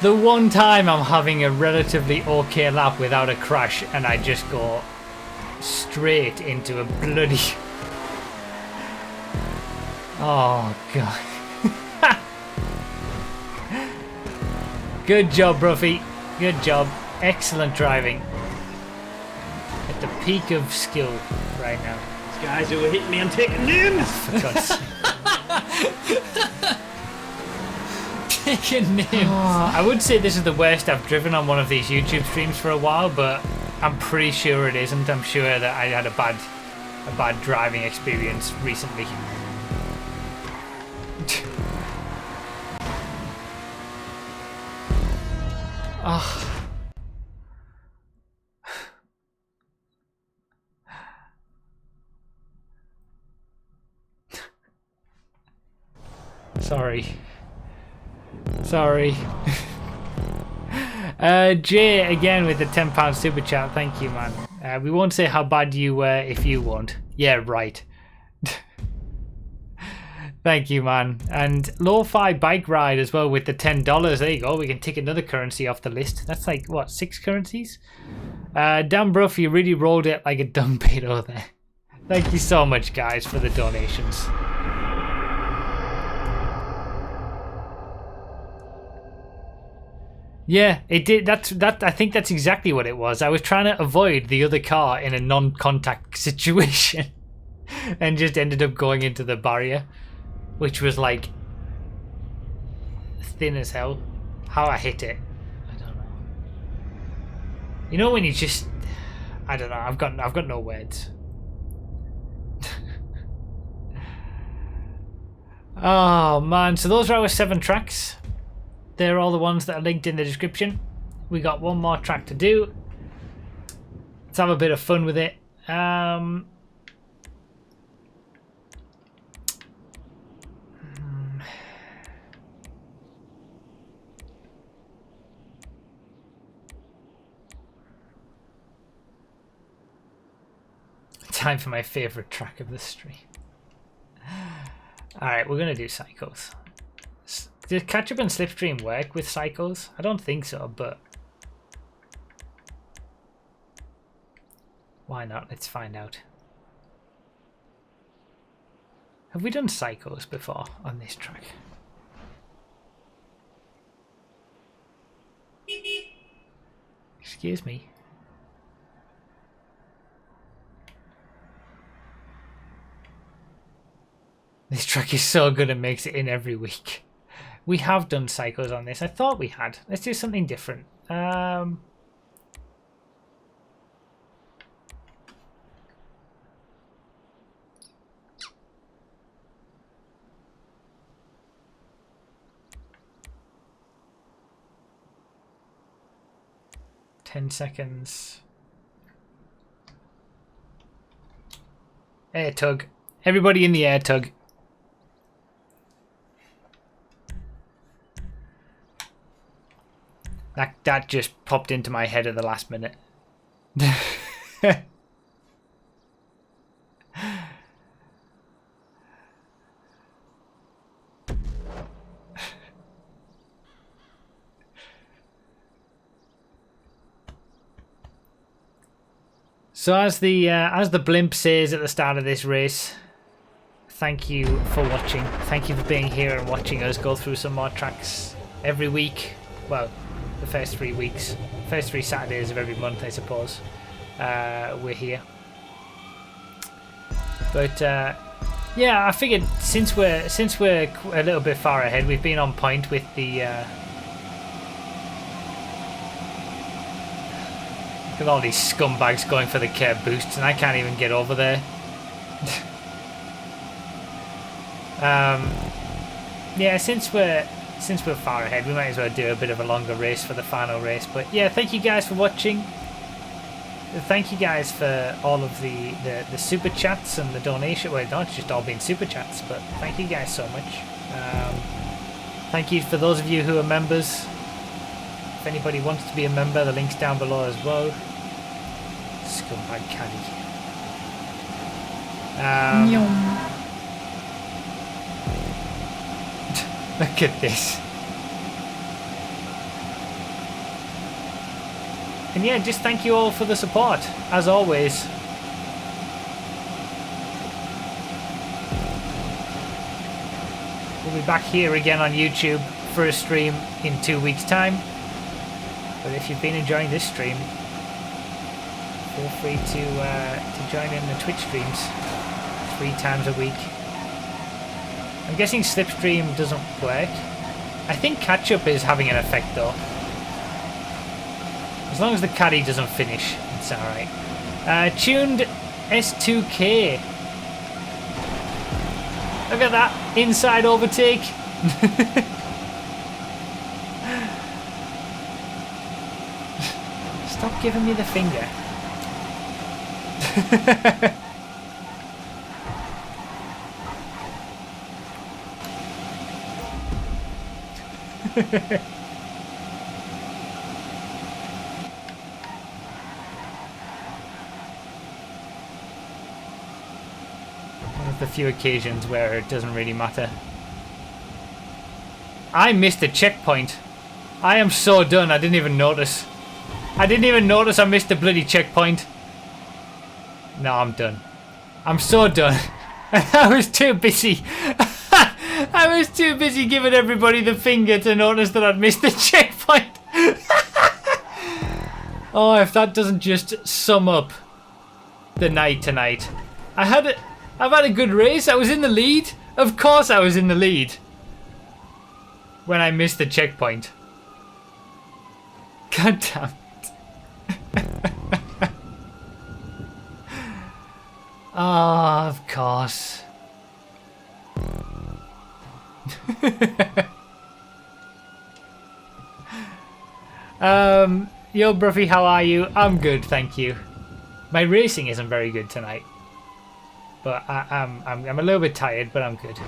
The one time I'm having a relatively okay lap without a crash and I just go straight into a bloody... Oh, God. Good job, Bruffy. Good job. Excellent driving. At the peak of skill right now. These guys who were hitting me and taking names. For God's sake. Taking names. Oh, I would say this is the worst I've driven on one of these YouTube streams for a while, but I'm pretty sure it isn't. I'm sure that I had a bad driving experience recently. Oh. Sorry. Jay again with the £10 super chat. Thank you, man. We won't say how bad you were if you won't. Yeah, right. Thank you, man. And Lo-Fi Bike Ride as well with the $10. There you go. We can tick another currency off the list. That's like, what, 6 currencies? Dan Bruff, you really rolled it like a dung pedo there. Thank you so much, guys, for the donations. Yeah, it did. I think that's exactly what it was. I was trying to avoid the other car in a non-contact situation and just ended up going into the barrier, which was like thin as hell. How I hit it, I don't know. You know when you just, I don't know. I've got no words. Oh man, so those are our 7 tracks. They're all the ones that are linked in the description. We got one more track to do. Let's have a bit of fun with it. Time for my favorite track of the stream. Alright, we're going to do Psychos. Does Catch Up and Slipstream work with Psychos? I don't think so, but why not? Let's find out. Have we done Psychos before on this track? Excuse me. This track is so good it makes it in every week. We have done Psychos on this. I thought we had. Let's do something different. 10 seconds. Air tug. Everybody in the air tug. That just popped into my head at the last minute. So as the blimp says at the start of this race, thank you for watching. Thank you for being here and watching us go through some more tracks every week. Well, the first 3 weeks, first 3 Saturdays of every month, I suppose. We're here. But yeah, I figured since we're a little bit far ahead, we've been on point with the. Look at all these scumbags going for the curb boosts, and I can't even get over there. Yeah, since we're far ahead, we might as well do a bit of a longer race for the final race. But yeah, thank you guys for watching. Thank you guys for all of the super chats and the donation. Well, not just all being super chats, but thank you guys so much. Thank you for those of you who are members. If anybody wants to be a member, the link's down below as well. Scumbag caddy. Look at this. And yeah, just thank you all for the support, as always. We'll be back here again on YouTube for a stream in 2 weeks' time. But if you've been enjoying this stream, feel free to join in the Twitch streams 3 times a week. I'm guessing Slipstream doesn't work. I think catch-up is having an effect though. As long as the caddy doesn't finish, it's alright. Tuned S2K. Look at that inside overtake. Stop giving me the finger. One of the few occasions where it doesn't really matter. I missed a checkpoint. I am so done, I didn't even notice. I didn't even notice I missed a bloody checkpoint. No, I'm done. I'm so done. I was too busy. I was too busy giving everybody the finger to notice that I'd missed the checkpoint. Oh, if that doesn't just sum up the night tonight. I've had a good race. I was in the lead. Of course I was in the lead. When I missed the checkpoint. God damn it. Oh, of course. Yo, Bruffy, how are you? I'm good, thank you. My racing isn't very good tonight, but I'm a little bit tired, but I'm good.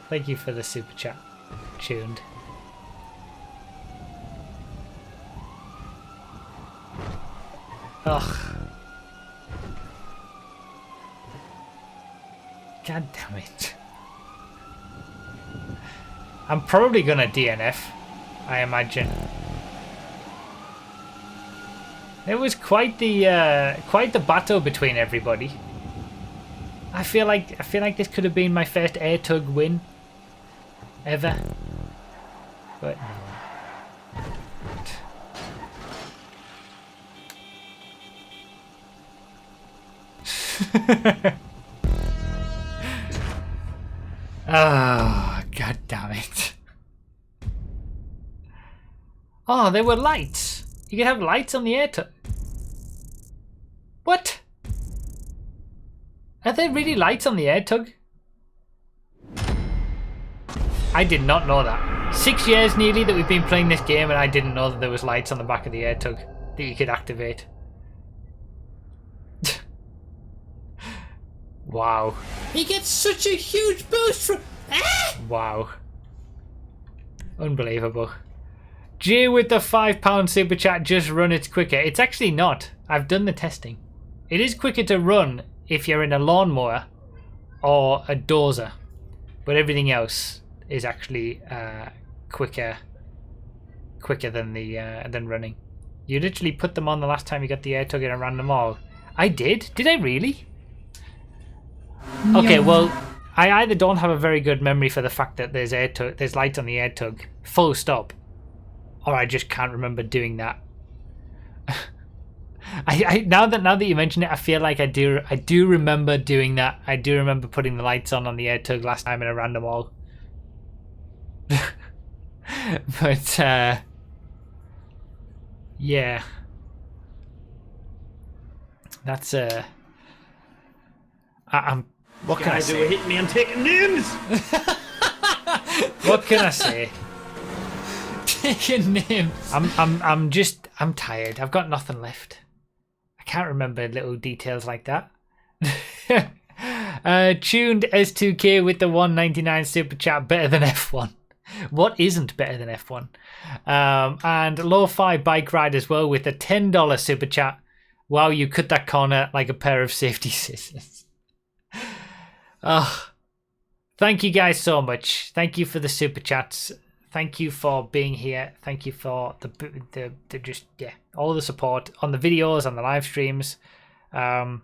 Thank you for the super chat, Tuned. Ugh. God damn it. I'm probably gonna DNF, I imagine. It was quite the battle between everybody. I feel like this could have been my first AirTug win ever. But no. Oh, god damn it. Oh, there were lights. You could have lights on the AirTug. What? Are there really lights on the AirTug? I did not know that. 6 years nearly that we've been playing this game and I didn't know that there was lights on the back of the AirTug that you could activate. Wow. He gets such a huge boost from... Ah! Wow. Unbelievable. G with the £5 super chat, just run it quicker. It's actually not. I've done the testing. It is quicker to run if you're in a lawnmower or a dozer. But everything else is actually quicker than running. You literally put them on the last time you got the AirTug in a random all. I did? Did I really? Okay, well, I either don't have a very good memory for the fact that there's light on the AirTug, full stop, or I just can't remember doing that. Now that you mention it, I feel like I do remember doing that. I do remember putting the lights on the AirTug last time in a random all. But yeah, that's I'm. What can I say? Guys who hit me, I'm taking names. What can I say? Taking names. I'm tired. I've got nothing left. I can't remember little details like that. Tuned S2K with the 199 super chat, better than F1. What isn't better than F1? And Lo-Fi Bike Ride as well with a $10 super chat. Wow, you cut that corner like a pair of safety scissors. Oh, thank you guys so much. Thank you for the super chats. Thank you for being here. Thank you for the just all the support on the videos, on the live streams. And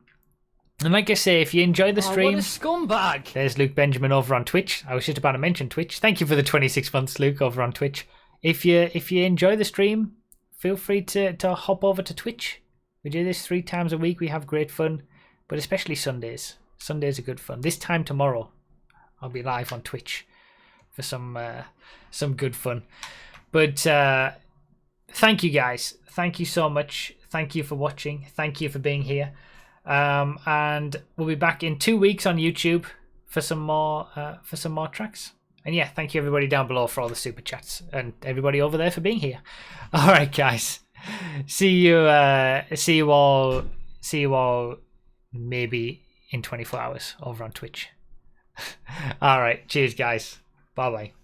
like I say, if you enjoy the stream, what a scumbag! There's Luke Benjamin over on Twitch. I was just about to mention Twitch. Thank you for the 26 months, Luke, over on Twitch. If you enjoy the stream, feel free to hop over to Twitch. We do this 3 times a week. We have great fun, but especially Sundays. Sundays are good fun. This time tomorrow, I'll be live on Twitch for some good fun. But thank you guys. Thank you so much. Thank you for watching. Thank you for being here. And we'll be back in 2 weeks on YouTube for some more tracks. And yeah, thank you everybody down below for all the super chats and everybody over there for being here. All right, guys. See you all maybe in 24 hours over on Twitch. All right, cheers, guys. Bye bye.